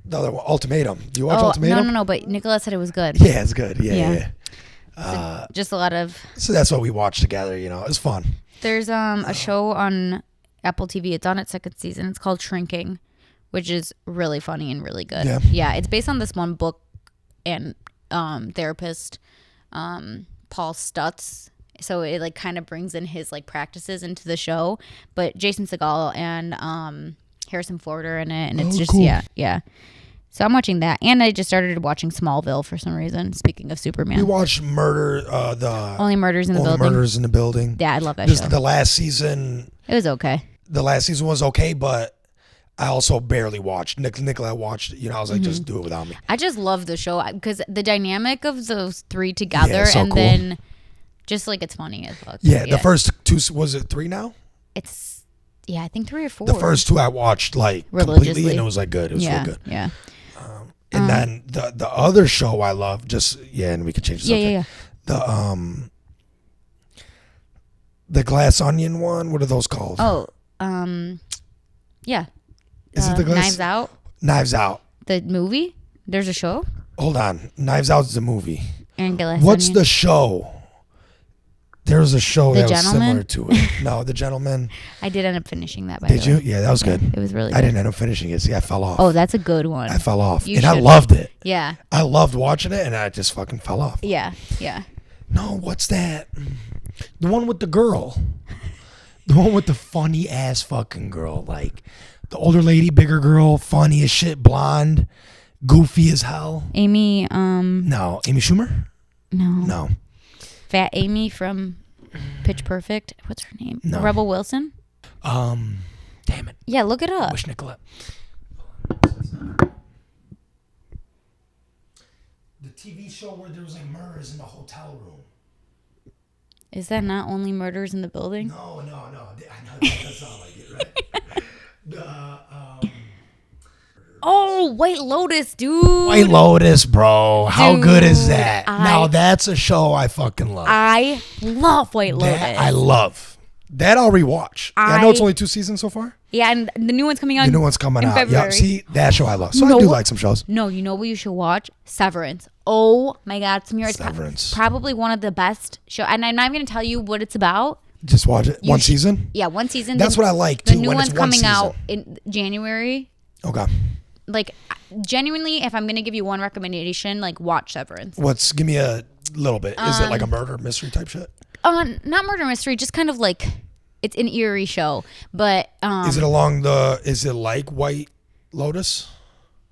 The other one, Ultimatum. Do you watch Ultimatum? No, but Nicola said it was good. Yeah, it's good. Yeah. So just a lot of. So that's what we watched together. It's fun. There's a show on Apple TV. It's on its second season. It's called Shrinking, which is really funny and really good. Yeah. Yeah. It's based on this one book and therapist Paul Stutz. So it like kind of brings in his like practices into the show. But Jason Segel and Harrison Ford are in it, and it's just cool. yeah. So I'm watching that, and I just started watching Smallville for some reason. Speaking of Superman, We watched Only Murders in the Only Building. Murders in the Building. Yeah, I love that Just show. the last season. It was okay. The last season was okay, but I also barely watched. Nicolette watched it. I was like, just do it without me. I just love the show because the dynamic of those three together, so and cool. then just like it's funny as fuck. Yeah, the first two, was it 3 now? It's I think 3 or 4. The first 2 I watched like Religiously. completely, and it was like good. It was real good. Yeah. And then the other show I love, and we could change the subject. Yeah. The Glass Onion one. What are those called? Oh, yeah. Is it the Glass? Knives Out? Knives Out. The movie? There's a show? Hold on. Knives Out is the movie. And Glass What's Onion? the show? There's a show The that was Gentleman? similar to it. No, The Gentleman. I did end up finishing that, by Did the you? way. Yeah, that was good. It was really good. I didn't end up finishing it. See, I fell off. Oh, that's a good one. I fell off. You And I should. loved it. Yeah. I loved watching it, and I just fucking fell off. Yeah. No, what's that? The one with the girl. The one with the funny ass fucking girl. Like, the older lady, bigger girl, funny as shit, blonde, goofy as hell. Amy, No. Amy Schumer? no. No. Fat Amy from Pitch Perfect. What's her name? No. Rebel Wilson? Damn it. Yeah, look it up. Wish Nicolette. The TV show where there was like murders in the hotel room. Is that not Only Murders in the Building? No. I know that's not like it, right? Oh, White Lotus, dude. White Lotus, bro. How good is Dude, that? Now that's a show I fucking love. I love White Lotus. That I love. That I'll rewatch. I know it's only 2 seasons so far. Yeah, and the new one's coming out. The new one's coming in out. February. Yep. See, that show I love. So I do like some shows. No, you know what you should watch? Severance. Oh my God, Samira, it's Severance. probably one of the best shows. And I'm not going to tell you what it's about. Just watch it. One season? Yeah, one season. That's what I like, The too, new when one's it's one coming out season. in January. Okay. Like, genuinely, if I'm going to give you one recommendation, like, watch Severance. Give me a little bit. Is it like a murder mystery type shit? Not murder mystery, just kind of like, it's an eerie show. But Is it like White Lotus?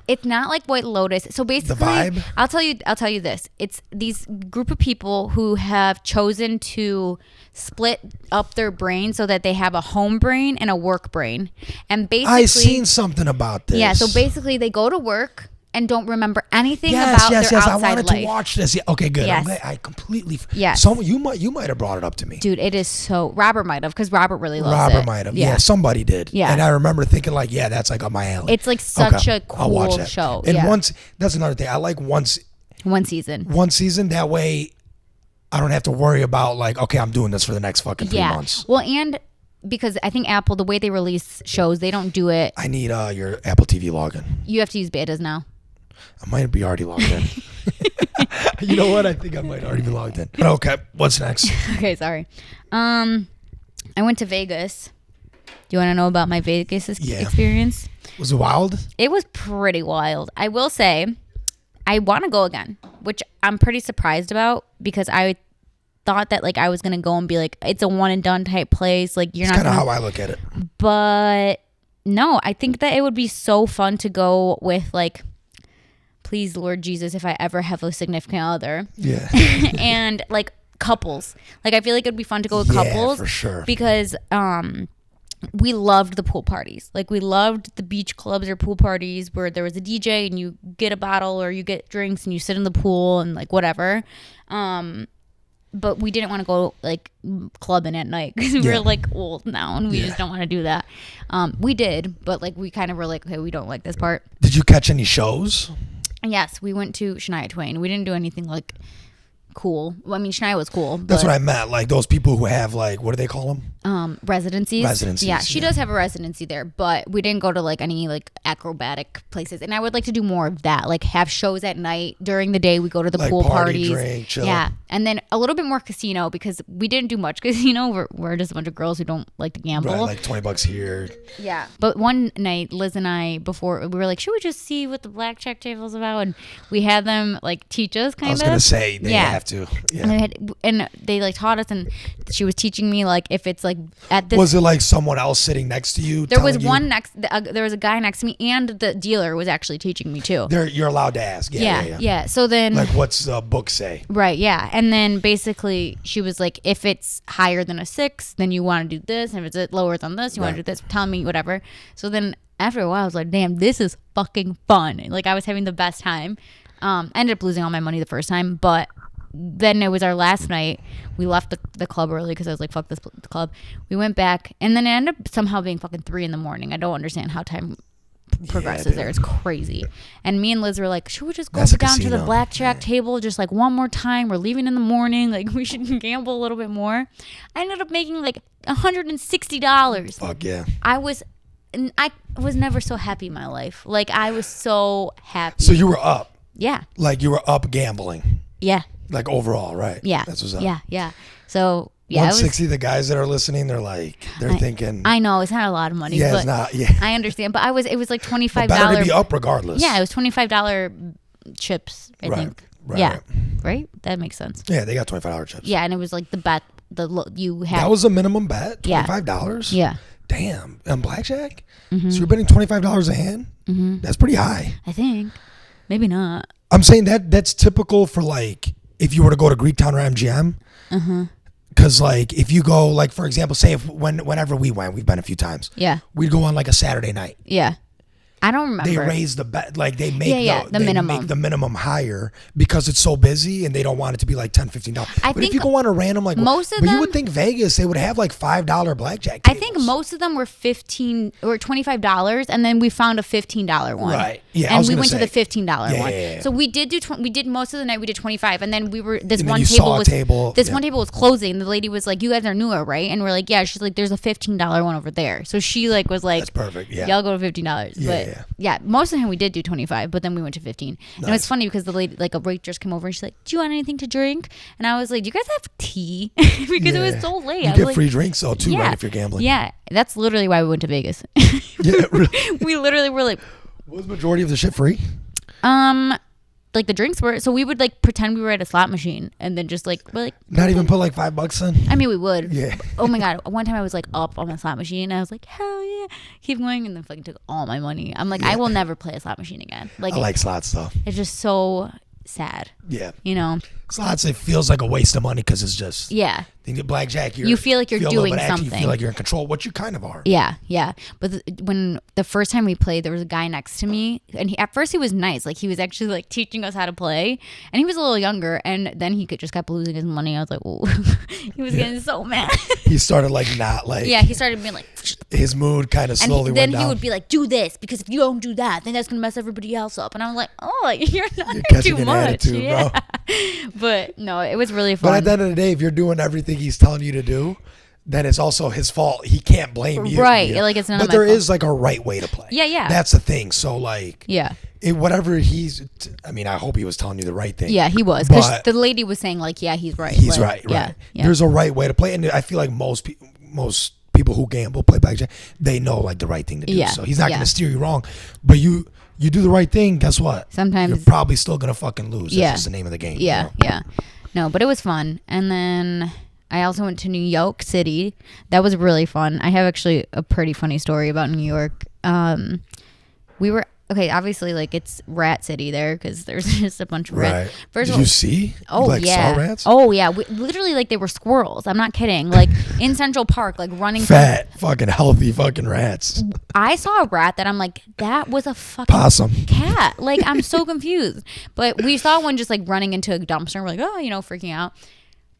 it's not like White Lotus. So basically, The vibe? I'll tell you this. It's these group of people who have chosen to split up their brain so that they have a home brain and a work brain. And basically, I seen something about this. yeah, so basically they go to work and don't remember anything yes, about yes, their yes. I outside wanted life. to watch this. Yeah, okay, good. Yes. I'm glad I completely. Yes. You might have brought it up to me. Dude, it is so. Robert might have, because Robert really loves it. Robert might have. Yeah, somebody did. Yeah. And I remember thinking like, yeah, that's like up my alley. It's like such Okay, a I'll watch cool that. show. And Yeah. that's another thing. I like one season. one season. That way, I don't have to worry about like, okay, I'm doing this for the next fucking 3 months. Well, and because I think Apple, the way they release shows, they don't do it. I need your Apple TV login. You have to use betas now. I might be already logged in. You know what? I think I might already be logged in. But okay, what's next? Okay, sorry. I went to Vegas. Do you want to know about my Vegas experience? Was it wild? It was pretty wild. I will say, I want to go again, which I'm pretty surprised about, because I thought that like I was gonna go and be like, it's a one and done type place. Like you're It's not kind of gonna, how I look at it. but no, I think that it would be so fun to go with, like, please Lord Jesus, if I ever have a significant other. Yeah. And like couples. Like I feel like it'd be fun to go with couples. For sure. Because we loved the pool parties. Like we loved the beach clubs or pool parties where there was a DJ and you get a bottle or you get drinks and you sit in the pool and like whatever. But we didn't want to go like clubbing at night because we were like old now and we just don't want to do that. We did, but like we kind of were like, okay, we don't like this part. Did you catch any shows? Yes, we went to Shania Twain. We didn't do anything like cool. Well, I mean, Shania was cool. That's what I meant. Like those people who have like, what do they call them? Residencies. Residencies. Yeah, she does have a residency there, but we didn't go to like any like acrobatic places. And I would like to do more of that. Like have shows at night. During the day, we go to the Like pool party, parties. drink, chill. Yeah, and then a little bit more casino because we didn't do much casino. We're just a bunch of girls who don't like to gamble. Right, like $20 here. Yeah. But one night, Liz and I, before we were like, should we just see what the blackjack table's about? And we had them like teach us kind of. I was gonna say they have to. Yeah. And they like taught us, and she was teaching me like if it's like at this. Was it like someone else sitting next to you? There was one next. There was a guy next to me, and the dealer was actually teaching me too. You're allowed to ask. Yeah. So then, like, what's the book say? Right. Yeah. And then basically, she was like, if it's higher than a 6, then you want to do this. And if it's lower than this, you want to do this. Tell me whatever. So then after a while, I was like, damn, this is fucking fun. Like I was having the best time. I ended up losing all my money the first time, but then it was our last night. We left the club early because I was like, fuck this club. We went back, and then it ended up somehow being fucking 3 a.m. I don't understand how time progresses there. It's crazy. And me and Liz were like, should we just go down to the blackjack table just like one more time? We're leaving in the morning. Like we should gamble a little bit more. I ended up making like $160. Fuck yeah. I was never so happy in my life. Like I was so happy. So you were up. Yeah. Like you were up gambling. Yeah. Like overall, right? Yeah. That's what's up. Yeah. So yeah, 160. The guys that are listening, they're thinking. I know it's not a lot of money. Yeah, but it's not. Yeah. I understand, but it was like $25. Better to be up regardless. Yeah, it was $25 chips. I think. Right. Right. That makes sense. Yeah, they got $25 chips. Yeah, and it was like the bet you had. That was a minimum bet. Yeah. $25. Yeah. Damn. On blackjack. Mm-hmm. So you're betting $25 a hand. Mm-hmm. That's pretty high. I think. Maybe not. I'm saying that's typical for like if you were to go to Greektown or MGM. Mm-hmm. Because like if you go like for example, say whenever we went, we've been a few times. Yeah. We'd go on like a Saturday night. Yeah. I don't remember. They raise the bet, like they make the minimum. make the minimum higher because it's so busy and they don't want it to be like $10, $15. I but think if you go on a random like most of but them, you would think Vegas they would have like $5 blackjack tables. I think most of them were $15 or $25, and then we found a $15 one. Right. Yeah. And we went to the $15 one. Yeah. So we did we did most of the night. We did 25, and then we were one table was closing. The lady was like, "You guys are newer, right?" And we're like, "Yeah." She's like, "There's a $15 one over there." So she like was like, "That's perfect. Yeah, y'all go to $15." Yeah, but most of the time we did do 25, but then we went to 15. Nice. And it was funny because the lady, like a waitress, came over and she's like, "Do you want anything to drink?" And I was like, "Do you guys have tea?" Because it was so late. You get free drinks though too, right? If you're gambling. Yeah, that's literally why we went to Vegas. Yeah, really. We literally were like, was majority of the shit free? Like the drinks were, so we would like pretend we were at a slot machine and then just like, we're like not even put like $5 in. I mean, we would. Yeah. Oh my god! One time I was like up on the slot machine and I was like, hell yeah, keep going, and then fucking took all my money. I'm like, I will never play a slot machine again. Like I like slots though. It's just so sad. Yeah. You know. Slots, it feels like a waste of money because it's just. Yeah. Think of blackjack, you feel like you're doing something. You feel like you're in control, which you kind of are. Yeah. But when the first time we played, there was a guy next to me, and at first he was nice. Like he was actually like teaching us how to play, and he was a little younger. And then he just kept losing his money. I was like, oh, he was getting so mad. He started like not like. Yeah, he started being like. His mood kind of slowly went down. Then he would be like, "Do this because if you don't do that, then that's gonna mess everybody else up." And I was like, "Oh, you're not catching too an much." attitude, bro. But no, it was really fun. But at the end of the day, if you're doing everything he's telling you to do, then it's also his fault. He can't blame you. Right. You know? Like it's not. But there is like a right way to play. Yeah. That's the thing. So like. Yeah. Whatever I mean, I hope he was telling you the right thing. Yeah, he was. Because the lady was saying like, yeah, he's right. He's like, right. Yeah. There's a right way to play, and I feel like most people who gamble play blackjack, they know like the right thing to do. Yeah. So he's not going to steer you wrong, but you do the right thing. Guess what? Sometimes you're probably still going to fucking lose. That's just the name of the game. Yeah. You know? Yeah. No, but it was fun. And then I also went to New York City. That was really fun. I have actually a pretty funny story about New York. We were obviously like it's rat city there because there's just a bunch of rats. Right. Did you see? Oh, like, yeah. Saw rats? Oh yeah. Literally like they were squirrels. I'm not kidding. Like in Central Park, like running. Fat, fucking healthy fucking rats. I saw a rat that I'm like, that was a fucking possum cat. Like I'm so confused. But we saw one just like running into a dumpster. And we're like, oh, freaking out.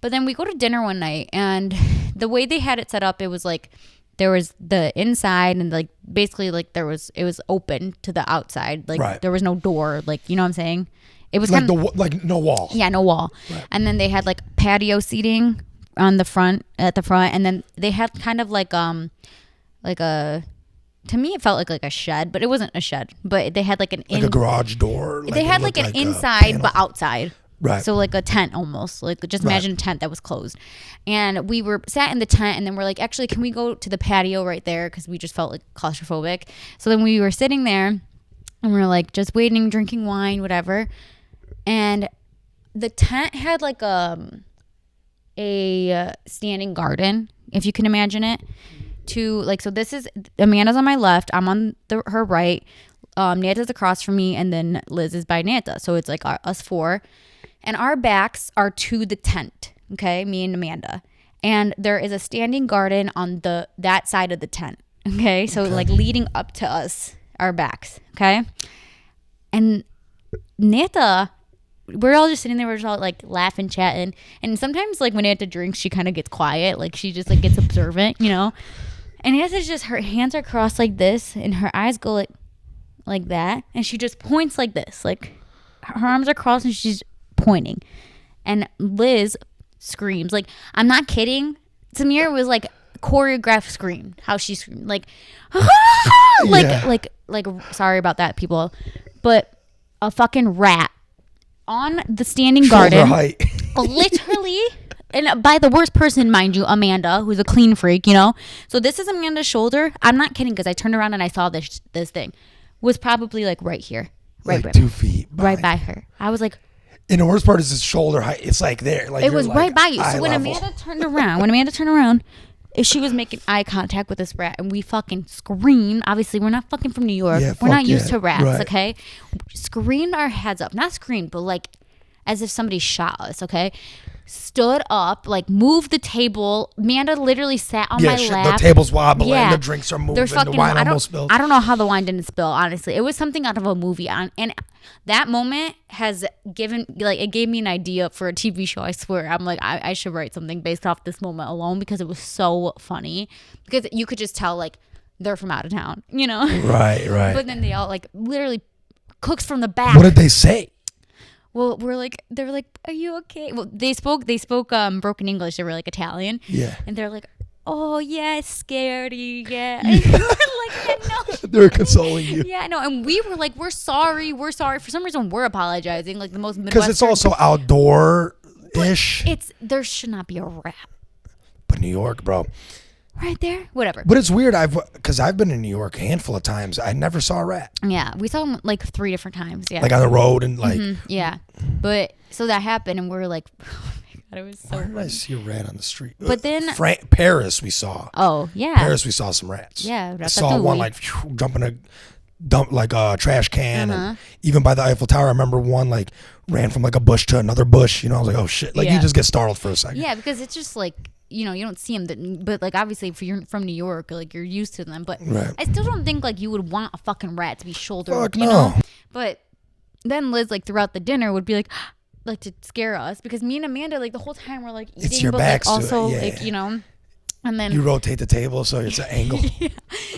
But then we go to dinner one night, and the way they had it set up, it was like there was the inside and like basically like it was open to the outside. Like there was no door. Like, you know what I'm saying? It was like kind of like no wall. Yeah, no wall. Right. And then they had like patio seating on the front, and then they had kind of like a, to me it felt like a shed, but it wasn't a shed. But they had like a garage door. They had like an inside but outside. Right. So like a tent almost. Like just imagine a tent that was closed. And we were sat in the tent and then we're like, actually, can we go to the patio right there? Because we just felt like claustrophobic. So then we were sitting there and we were like just waiting, drinking wine, whatever. And the tent had like a standing garden, if you can imagine it. So this is Amanda's on my left, I'm on her right, Nanta's across from me, and then Liz is by Nanta. So it's like us four, and our backs are to the tent. Okay, me and Amanda, and there is a standing garden on that side of the tent. Okay, so like leading up to us, our backs. Okay, and Nanta. We're all just sitting there. We're just all like laughing, chatting. And sometimes like when Nanta drinks, she kind of gets quiet. Like she just like gets observant, you know? And Nanta's just, her hands are crossed like this and her eyes go like that. And she just points like this. Like her arms are crossed and she's pointing. And Liz screams. Like, I'm not kidding. Samir was like choreographed scream. How she screamed. Like, like, sorry about that, people. But a fucking rat. On the standing garden, literally, and by the worst person, mind you, Amanda, who's a clean freak, you know. So this is Amanda's shoulder. I'm not kidding because I turned around and I saw this thing was probably like right here, like 2 feet, right by her. I was like, and the worst part is his shoulder height. It's like there, like it was right by you. So when Amanda turned around, she was making eye contact with this rat, and we fucking screamed. Obviously, we're not fucking from New York. We're not used to rats, okay? Screamed our heads up. Not screamed, but like as if somebody shot us, okay? Stood up, like moved the table. Amanda literally sat on my lap. The table's wobbling, the drinks are moving, the wine almost spilled. I don't know how the wine didn't spill, honestly. It was something out of a movie. And that moment has it gave me an idea for a TV show, I swear. I'm like, I should write something based off this moment alone because it was so funny. Because you could just tell, like, they're from out of town, you know? Right. But then they all, like, literally cooks from the back. What did they say? Well, they were like, are you okay? Well, they spoke broken English. They were like Italian. Yeah. And they're like, oh, yeah, scaredy, yeah. And we were like, yeah, no. They're consoling you. Yeah, no. And we were like, we're sorry. For some reason, we're apologizing. Like the most Midwestern. Because it's also outdoor-ish. There should not be a rat. But New York, bro. Right there? Whatever. But it's weird. Because I've been in New York a handful of times. I never saw a rat. Yeah. We saw him like 3 different times. Yeah. Like on the road and like. Mm-hmm, yeah. But so that happened and we were like, oh my God, it was so Where did I see a rat on the street? But then. Paris we saw. Oh, yeah. Paris we saw some rats. Yeah. I saw one like jumping a dump like a trash can. And even by the Eiffel Tower, I remember one like ran from like a bush to another bush. You know, I was like, oh shit. Like you just get startled for a second. Yeah, because it's just like. You know, you don't see them, but like obviously, if you're from New York, like you're used to them. But I still don't think like you would want a fucking rat to be shouldered. Fuck you no. know? But then Liz, like throughout the dinner, would be like to scare us because me and Amanda, like the whole time, we're like eating, it's your but backs like also to it. Yeah. like you know, and then you rotate the table so it's an angle. Yeah.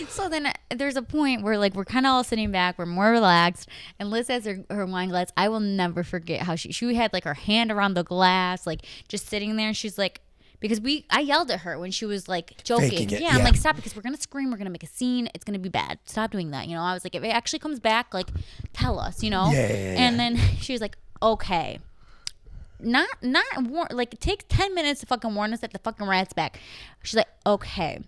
So then there's a point where like we're kind of all sitting back, we're more relaxed, and Liz has her wine glass. I will never forget how she had like her hand around the glass, like just sitting there, and she's like. Because I yelled at her when she was like joking. Yeah, I'm like, stop, because we're going to scream. We're going to make a scene. It's going to be bad. Stop doing that. You know, I was like, if it actually comes back, like, tell us, you know? Yeah. And then she was like, okay. It takes 10 minutes to fucking warn us that the fucking rat's back. She's like, okay.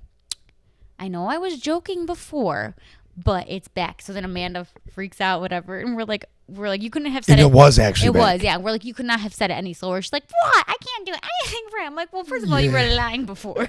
I know I was joking before, but it's back. So then Amanda freaks out, whatever. And we're like, you couldn't have said it. It was actually back. It was, yeah. We're like, you could not have said it any slower. She's like, what? I can't do anything for him. I'm like, well, first of all, you were lying before.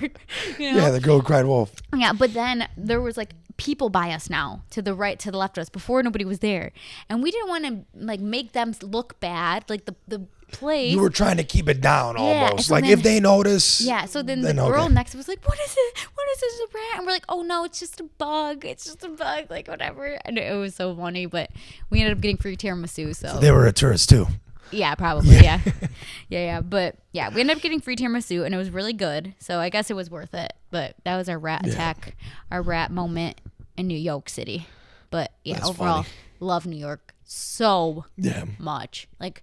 You know? Yeah, the girl cried wolf. Yeah, but then there was like people by us now, to the right, to the left of us. Before nobody was there. And we didn't want to like make them look bad. Like the place. You were trying to keep it down almost. Yeah, so like then, if they notice. Yeah, so then the girl next to us was like, what is it? What is this, a rat? And we're like, oh no, it's just a bug. It's just a bug, like whatever. And it was so funny, but we ended up getting free tiramisu. So they were a tourist too. Yeah, probably, yeah. Yeah. But yeah, we ended up getting free tiramisu and it was really good. So I guess it was worth it. But that was our rat attack, our rat moment in New York City. But yeah, That's overall, funny. love New York so Yeah. much. Like,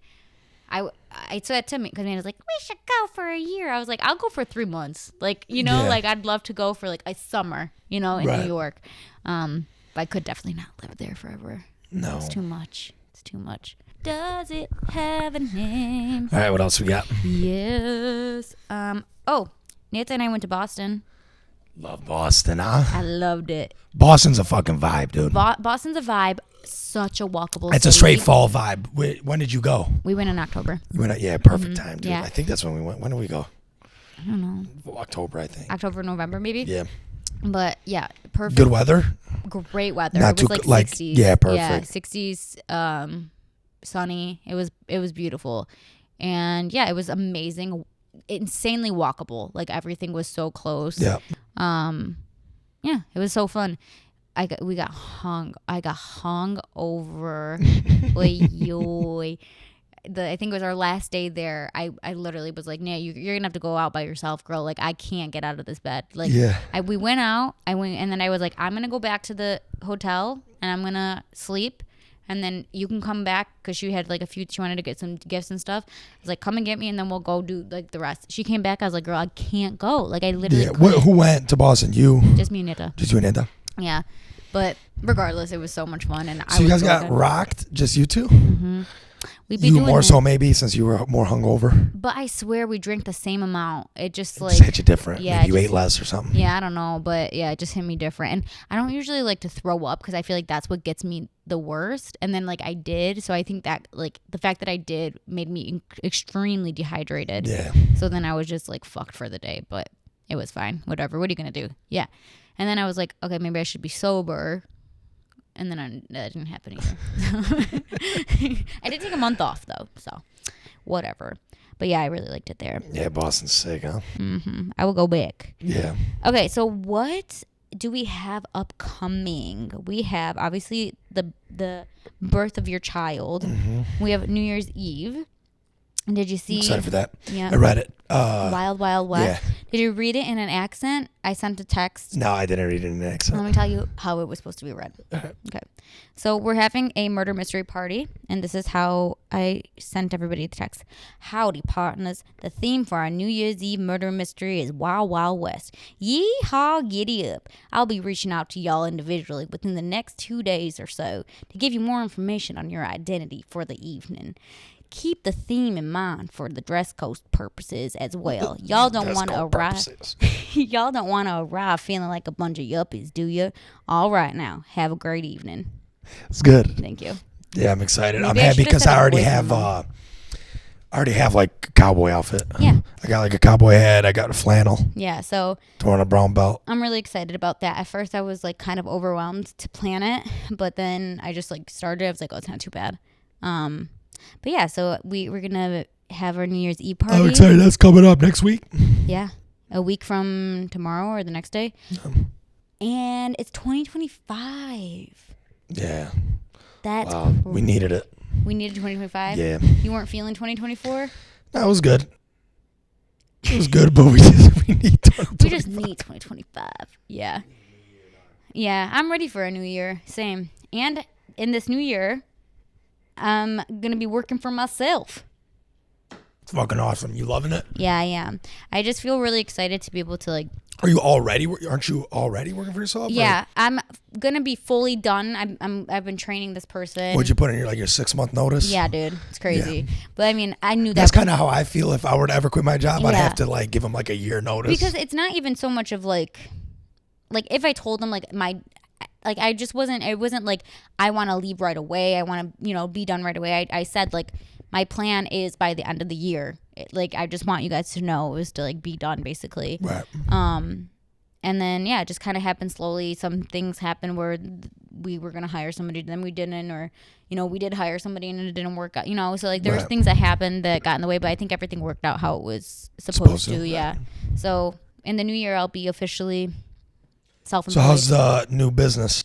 I said to me, because man was like, we should go for a year. I was like, I'll go for 3 months. Like, you know, Yeah. like I'd love to go for like a summer, you know, in Right. New York. But I could definitely not live there forever. No. It's too much. It's too much. Does it have a name? All right, what else we got? Yes. Oh, Nancy and I went to Boston. Love Boston, huh? I loved it. Boston's a fucking vibe, dude. Boston's a vibe. Such a walkable It's a city. straight fall vibe. When did you go? We went in October. You went. Yeah, perfect time, dude. Yeah. I think that's when we went. When did we go? I don't know. October, I think. October, November, maybe. Yeah. But yeah, perfect. Good weather. Great weather. Not It was too like 60s. yeah, perfect. Yeah, 60s. Sunny. It was beautiful, and yeah, it was amazing. Insanely walkable. Like everything was so close. Yeah. Yeah, it was so fun. I got hung over. Oy, yoy. I think it was our last day there. I literally was like, "Nah, you're gonna have to go out by yourself, girl. Like, I can't get out of this bed." Like, Yeah. we went out. And then I was like, "I'm gonna go back to the hotel and I'm gonna sleep, and then you can come back," because she had like she wanted to get some gifts and stuff. I was like, "Come and get me, and then we'll go do like the rest." She came back. I was like, "Girl, I can't go. Like, I literally Yeah. Who went to Boston? You. just me and Nita." Just you and Enda. Yeah, but regardless, it was so much fun, and So you guys got rocked? Just you two? We'd be You doing more it. so maybe since you were more hungover. But I swear we drank the same amount. It just like Just hit you different. yeah, Maybe you just- ate less or something. Yeah, I don't know, but yeah, it just hit me different. And I don't usually like to throw up because I feel like that's what gets me the worst. And then like I did, so I think that like the fact that I did made me extremely dehydrated. Yeah. So then I was just like fucked for the day, but it was fine. Whatever. What are you gonna do? Yeah. And then I was like, okay, maybe I should be sober. And then that didn't happen either. I did take a month off though, so whatever. But yeah, I really liked it there. Yeah, Boston's sick, huh? I will go back. Yeah. Okay, so what do we have upcoming? We have obviously the birth of your child. We have New Year's Eve. Did you see? Excited for that. Yeah. I read it. Wild Wild West. yeah. Did you read it in an accent? I sent a text. No, I didn't read it in an accent. Let me tell you how it was supposed to be read. Okay. So we're having a murder mystery party, and this is how I sent everybody the text. Howdy, partners. The theme for our New Year's Eve murder mystery is Wild Wild West. Yeehaw, giddy up. I'll be reaching out to y'all individually within the next 2 days or so to give you more information on your identity for the evening. Keep the theme in mind for the dress code purposes as well. Y'all don't want to arrive. Y'all don't want to arrive feeling like a bunch of yuppies, do you? All right, now have a great evening. It's good. Thank you. Yeah, I'm excited. Maybe I'm I happy should've because said I a already voice have memo. like a cowboy outfit. Yeah. I got like a cowboy hat. I got a flannel. Yeah, so Throwing a brown belt. I'm really excited about that. At first, I was like kind of overwhelmed to plan it, but then I just like started. I was like, oh, it's not too bad. But yeah, so we're gonna have our New Year's Eve party. I'm excited. That's coming up next week. Yeah, a week from tomorrow or the next day, and it's 2025. Yeah. That's Wow. We needed it. We needed 2025. Yeah. You weren't feeling 2024. That was good. It was good, but we need 2025. We just need 2025. Yeah. Yeah, I'm ready for a new year. Same. And in this new year, I'm going to be working for myself. It's fucking awesome. You loving it? Yeah, I am. I just feel really excited to be able to like. Are you already? Aren't you already working for yourself? Yeah, I'm gonna be fully done. I've been training this person. Would you put in your 6-month notice? Yeah, dude, it's crazy. Yeah. But I mean, I knew That's that kind of how I feel if I were to ever quit my job. I'd Yeah. have to like give them like a year notice. because it's not even so much of like if I told them I just wasn't. It wasn't like I want to leave right away. I want to be done right away. I said like my plan is by the end of the year. I just want you guys to know is to like be done basically. Right. And then yeah, it just kind of happened slowly. Some things happened where we were gonna hire somebody, then we didn't, or we did hire somebody and it didn't work out. So like there was Right. things that happened that got in the way, but I think everything worked out how it was supposed to. Yeah. So in the new year, I'll be officially self-employed. So how's the new business?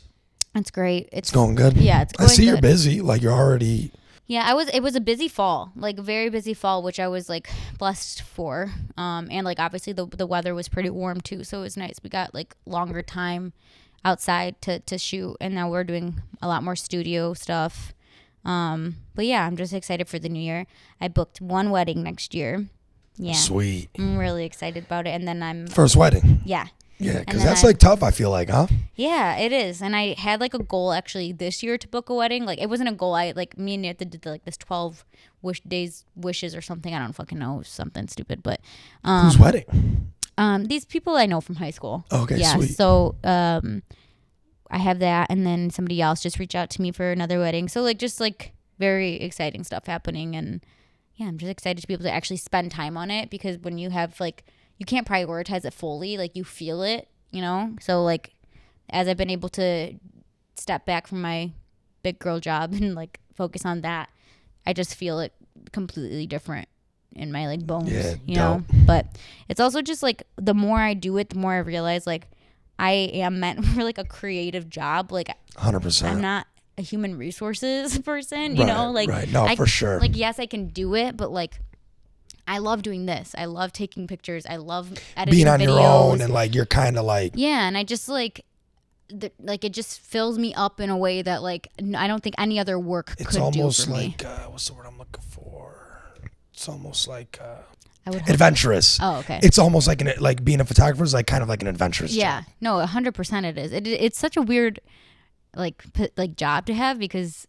It's great. It's going good. Yeah, it's I going see you're good. busy. Like you're already. Yeah, it was a busy fall, like a very busy fall, which I was like blessed for. And like obviously the weather was pretty warm too, so it was nice. We got like longer time outside to shoot, and now we're doing a lot more studio stuff. But yeah, I'm just excited for the new year. I booked one wedding next year. Yeah. Sweet. I'm really excited about it. And then I'm first wedding. Yeah. Yeah, because that's like tough, I feel like, huh? Yeah, it is. And I had like a goal actually this year to book a wedding. Like it wasn't a goal. I like me and Nathan did like this 12 wishes or something. I don't fucking know, something stupid. But whose wedding? These people I know from high school. Okay, yeah, sweet. So I have that, and then somebody else just reached out to me for another wedding. So like just like very exciting stuff happening, and yeah, I'm just excited to be able to actually spend time on it, because when you have like, you can't prioritize it fully, like you feel it, you know? So like as I've been able to step back from my big girl job and like focus on that, I just feel it completely different in my like bones, you know? But it's also just like the more I do it, the more I realize like I am meant for like a creative job. Like 100%. I'm not a human resources person, you know? Like no, for sure. Like yes, I can do it, but like I love doing this. I love taking pictures. I love editing being on videos. your own, and like you're kind of like, yeah, and I just like like it just fills me up in a way that like I don't think any other work it's could almost do for me. like what's the word I'm looking for? It's almost like I would adventurous. Oh, okay. It's almost like like being a photographer is like kind of like an adventurous yeah, job. no, 100% it is. It's such a weird like job to have, because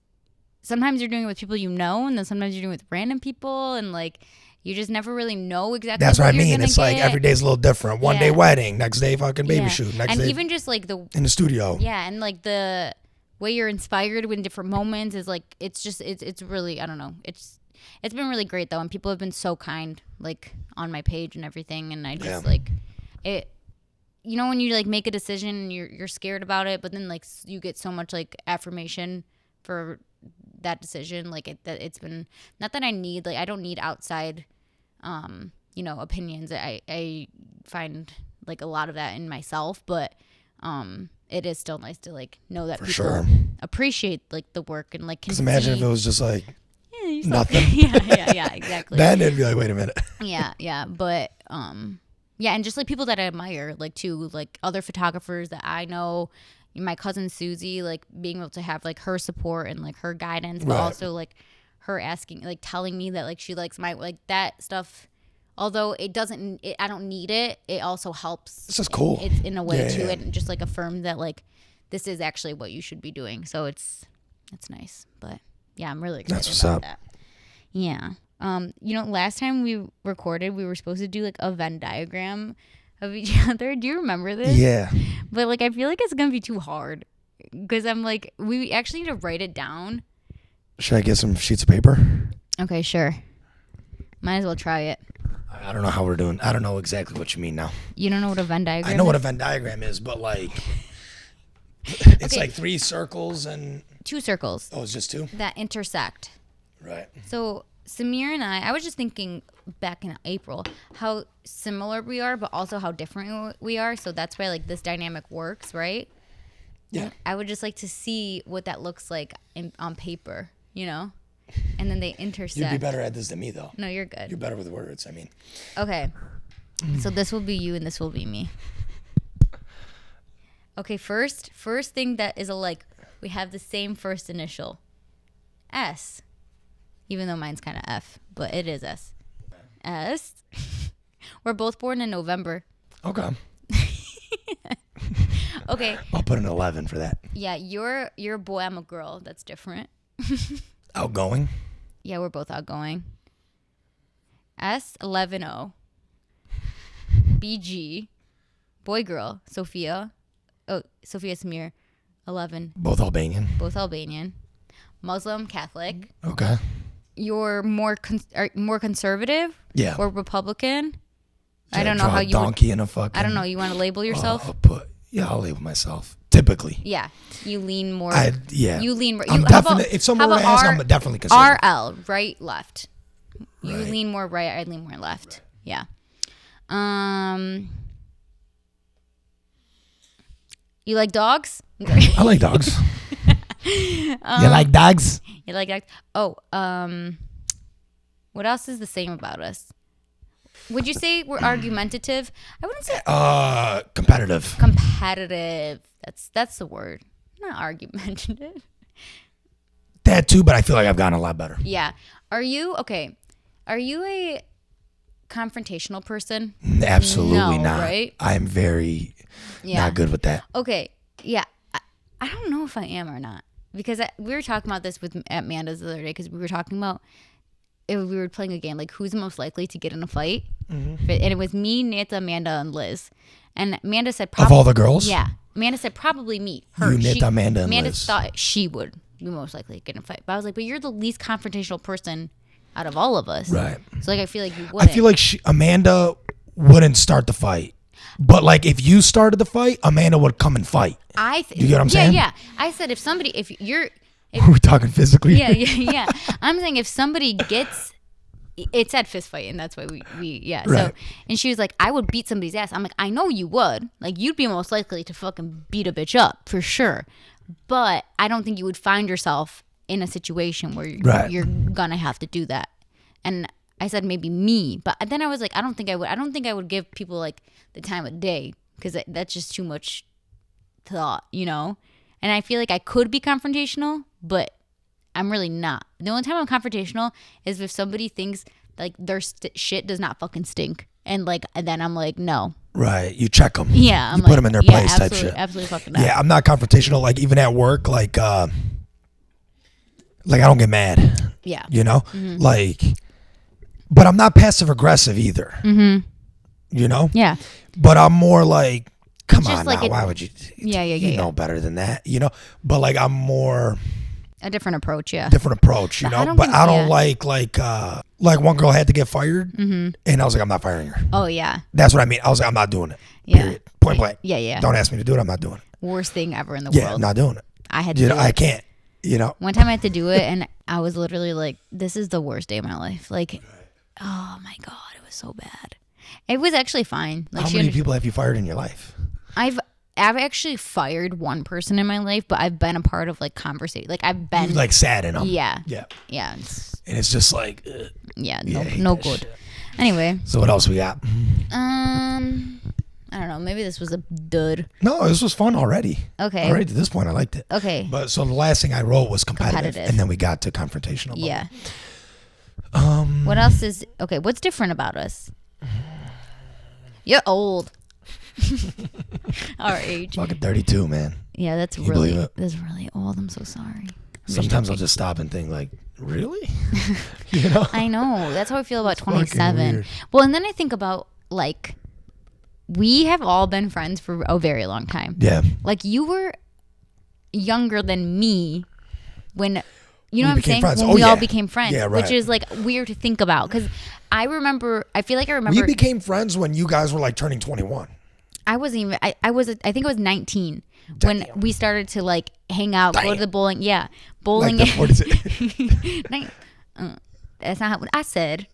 sometimes you're doing it with people you know, and then sometimes you're doing it with random people, and like you just never really know exactly. That's what I you're mean. gonna It's like get. every day's a little different. One day wedding, next day fucking baby shoot, next and day even just like in the studio. Yeah, and like the way you're inspired in different moments is like it's really, I don't know. It's been really great though, and people have been so kind like on my page and everything, and I just like it. You know, when you like make a decision and you're scared about it, but then like you get so much like affirmation for that decision. Like it's been, not that I need, like I don't need outside you know, opinions. I find like a lot of that in myself, but it is still nice to like know that people appreciate like the work, and like can see. Imagine if it was just like nothing. yeah, exactly. Then it'd be like, wait a minute. yeah, but yeah, and just like people that I admire, like too, like other photographers that I know. My cousin Susie, like being able to have like her support and like her guidance, but also like her asking, like telling me that like she likes my, like that stuff. Although it doesn't, I don't need it. It also helps. This is cool. It's in a way too, and just like affirm that like this is actually what you should be doing. So it's nice. But yeah, I'm really excited about that. Yeah. You know, last time we recorded, we were supposed to do like a Venn diagram of each other. Do you remember this? Yeah. But like I feel like it's gonna be too hard, because I'm like, we actually need to write it down. Should I get some sheets of paper? Okay, sure. Might as well try it. I don't know how we're doing. I don't know exactly what you mean now. You don't know what a Venn diagram is? I know what a Venn diagram is, but like it's like 3 circles and 2 circles. Oh, it's just 2? That intersect. Right. So Samir and I was just thinking back in April how similar we are, but also how different we are. So that's why like this dynamic works, right? Yeah. And I would just like to see what that looks like on paper, you know? And then they intersect. You'd be better at this than me, though. No, you're good. You're better with words, I mean. Okay. So this will be you and this will be me. Okay, first thing that is we have the same first initial. S. Even though mine's kind of F, but it is S. S. We're both born in November. Okay. Okay. I'll put an 11 for that. Yeah, you're a boy, I'm a girl. That's different. Outgoing? Yeah, we're both outgoing. S110. BG. Boy, girl. Sophia. Oh, Sophia Samir. 11. Both Albanian. Both Albanian. Muslim, Catholic. Okay. You're more conservative? Yeah. Or Republican? Should I don't know how you donkey in a fucking. I don't know. You want to label yourself? I'll label myself. Typically. Yeah. You lean more. You lean more. I'm definitely. If someone were to ask, I'm definitely conservative. RL, right, left. You Right. lean more right. I lean more left. Right. Yeah. You like dogs? I like dogs. You like dogs? You like dogs? Oh, what else is the same about us? Would you say we're argumentative? I wouldn't say Competitive. competitive. That's the word. Not argumentative. That too, but I feel like I've gotten a lot better. Yeah. Are you a confrontational person? Absolutely No, not. right? I am very not good with that. Okay. Yeah. I don't know if I am or not because we were talking about this at Amanda's the other day because we were talking about we were playing a game like who's most likely to get in a fight, and it was me, Nita, Amanda, and Liz. And Amanda said Of all the girls? Yeah. Amanda said probably me. Her. You, Nita, Amanda, and Amanda Liz. thought she would be most likely to get in a fight, but I was like, but you're the least confrontational person out of all of us, Right? So like I feel like you wouldn't. I feel like Amanda wouldn't start the fight, but like if you started the fight, Amanda would come and fight. You get what I'm saying? Yeah. I said if you're We're talking physically. Yeah. I'm saying if somebody gets, it said fist fight, and that's why we. Right. So, and she was like, I would beat somebody's ass. I'm like, I know you would. Like, you'd be most likely to fucking beat a bitch up for sure. But I don't think you would find yourself in a situation where you're gonna have to do that. And I said maybe me, but then I was like, I don't think I would give people like the time of day because that's just too much thought, you know. And I feel like I could be confrontational, but I'm really not. The only time I'm confrontational is if somebody thinks like their shit does not fucking stink, and then I'm like, no. Right. You check them. Yeah. You put them in their place type shit. Absolutely fucking not. Yeah, I'm not confrontational. Like even at work, like I don't get mad. Yeah. You know, like, but I'm not passive aggressive either. Mm-hmm. You know. Yeah. But I'm more like, come on like now, why would you? Yeah. You know better than that, you know. But like I'm more. A different approach, yeah. Different approach, you know. I don't like one girl had to get fired, and I was like, I'm not firing her. Oh yeah. That's what I mean. I was like, I'm not doing it. Yeah. Period. Point blank. Yeah. Don't ask me to do it. I'm not doing it. Worst thing ever in the Yeah, world. I'm not doing it. I had to do it. I can't. You know. One time I had to do it, and I was literally like, "This is the worst day of my life." Like, oh my god, it was so bad. It was actually fine. Like, how many people have you fired in your life? I've actually fired one person in my life, but I've been a part of like conversation. Like I've been You've, like sat in them. Yeah. And it's just like, no good. Shit. Anyway. So what else we got? I don't know. Maybe this was a dud. No, this was fun already. Okay. Already to this point, I liked it. Okay. But so the last thing I wrote was competitive. And then we got to confrontational. Yeah. What else is okay? What's different about us? You're old. Our age. Fucking 32, man. Yeah, that's really old. I'm so sorry. Sometimes I'll just stop and think like, really? You know? I know. That's how I feel about 27. Well, and then I think about like we have all been friends for a very long time. Yeah. Like you were younger than me when you know what I'm saying? Friends. When we all became friends. Yeah, right. Which is like weird to think about because I feel like I remember we became friends when you guys were like turning 21. I wasn't even. I think I was 19 when we started to like hang out, go to the bowling. Yeah, bowling. Like what is it? That's not what I said.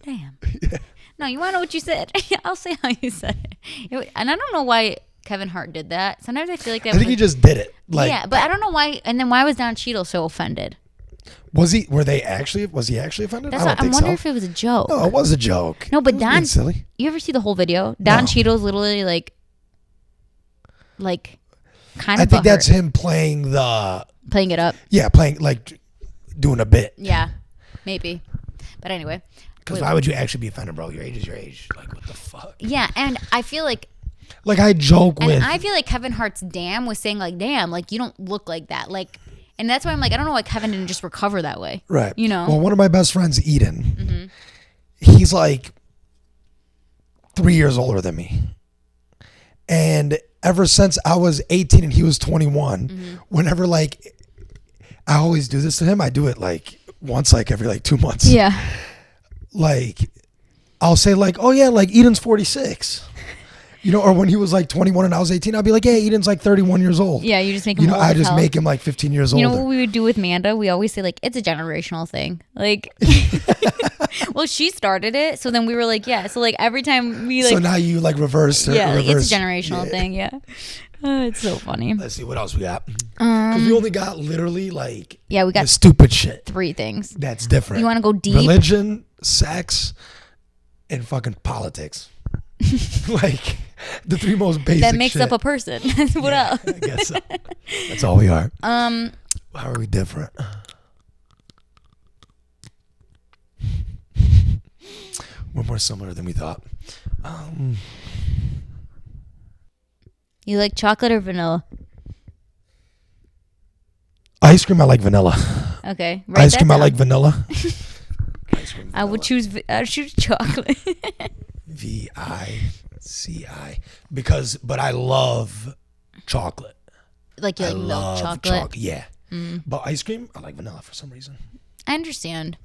Damn. Yeah. No, you want to know what you said? I'll say how you said it. And I don't know why Kevin Hart did that. Sometimes I feel like that. I think he just did it. Like, yeah, but I don't know why. And then why was Don Cheadle so offended? Was he actually offended? That's I'm wondering if it was a joke. No, it was a joke. No, but Don, silly. You ever see the whole video? Don Cheadle's literally like kind of. I think that's him playing it up. Yeah, doing a bit. Yeah, maybe. But anyway. Because why would you actually be offended, bro? Your age is your age. Like, what the fuck? Yeah, and I feel like. Like I joke with. And I feel like Kevin Hart's damn was saying like, damn, like you don't look like that, like. And that's why I'm like, I don't know why Kevin didn't just recover that way. Right. You know? Well, one of my best friends, Eden, he's like 3 years older than me. And ever since I was 18 and he was 21, whenever like, I always do this to him. I do it like once, like every like 2 months. Yeah. Like, I'll say like, oh yeah, like Eden's 46. You know, or when he was like 21 and I was 18, I'd be like, yeah, Eden's like 31 years old. Yeah, you just make him old. I just make him like 15 years older. You know what we would do with Manda? We always say like, it's a generational thing. Like, well, she started it. So then we were like, yeah. So like every time we like. So now you like reverse. Yeah, like, it's a generational thing. Yeah. It's so funny. Let's see what else we got. Because we only got literally like. Yeah, we got stupid shit. 3 things. That's different. You want to go deep? Religion, sex. and fucking politics. Like the three most basic That makes shit. up a person. What else? I guess so. That's all we are. How are we different? We're more similar than we thought. You like chocolate or vanilla? Ice cream, I like vanilla. Okay. Ice cream, I like vanilla. I would choose chocolate. VICI. But I love chocolate. Like you like milk chocolate? Yeah. But ice cream, I like vanilla for some reason. I understand.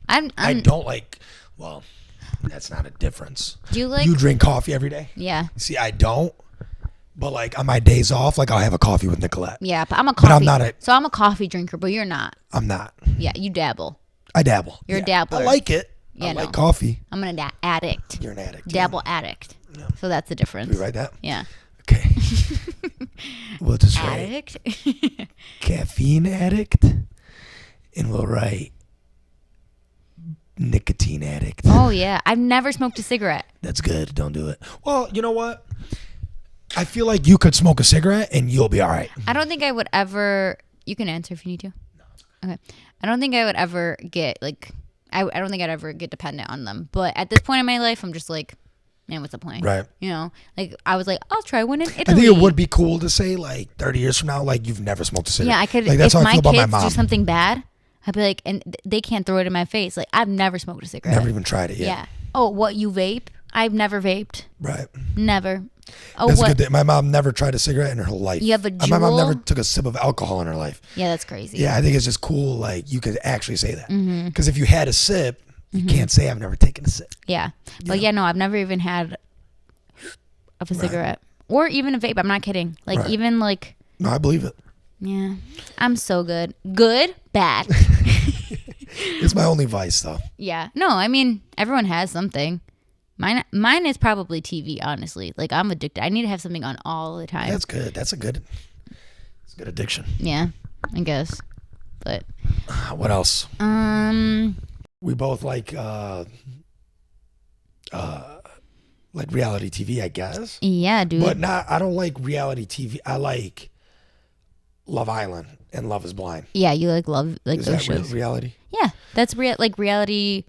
I don't like, well, that's not a difference. Do you like? You drink coffee every day? Yeah. See, I don't. But like on my days off, like I'll have a coffee with Nicolette. Yeah, but I'm a coffee. But I'm not so I'm a coffee drinker, but you're not. I'm not. Yeah, you dabble. I dabble. You're a dabbler. I like it. Yeah, I like coffee. I'm an addict. You're an addict. Dabble addict. Yeah. So that's the difference. Can we write that? Yeah. Okay. We'll just write Addict. caffeine addict, and we'll write nicotine addict. Oh yeah, I've never smoked a cigarette. That's good. Don't do it. Well, you know what? I feel like you could smoke a cigarette and you'll be all right. I don't think I would ever. You can answer if you need to. Okay. I don't think I would ever get like. I don't think I'd ever get dependent on them. But at this point in my life, I'm just like, man, what's the point? Right. You know, like I was like, I'll try one in Italy. I think it would be cool to say like 30 years from now, like you've never smoked a cigarette. Yeah, I could. Like that's if how I my feel about my kids mom. do something bad, I'd be like, and they can't throw it in my face. Like I've never smoked a cigarette. Never even tried it yet. Yeah. Oh, what, you vape? I've never vaped. Right. Never. Oh, That's what? a good thing. My mom never tried a cigarette in her whole life. You have a My mom Juul? never took a sip of alcohol in her life. Yeah, that's crazy. Yeah, I think it's just cool. Like you could actually say that Mm-hmm. because if you had a sip, you can't say I've never taken a sip. Yeah. But yeah, no, I've never even had of a cigarette or even a vape. I'm not kidding. Like Right. even like, No, I believe it. yeah, I'm so good. Good, bad. It's my only vice, though. Yeah. No, I mean, everyone has something. Mine is probably TV, honestly. Like I'm addicted. I need to have something on all the time. That's good. It's a good addiction. Yeah, I guess. But What else? We both like reality TV, I guess. yeah, dude. But not. I don't like reality TV. I like Love Island and Love Is Blind. Yeah, you like love like Is those that shows. reality? Yeah, that's like reality.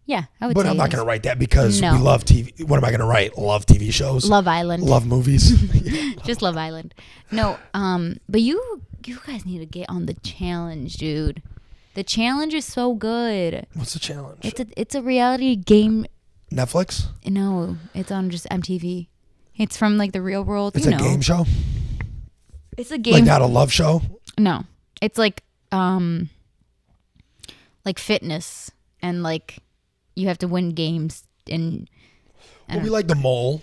Yeah, I would But say. I'm not it going is. to write that because No. we love TV. What am I going to write? Love TV shows? Love Island. Love movies? Just Love Island. No, but you guys need to get on the challenge, dude. The challenge is so good. What's the challenge? It's a reality game. Netflix? No, it's on just MTV. It's from like the real world. It's you a know. game show? It's a game. Like not a love show? No, it's like fitness and like you have to win games and Well, we like The Mole.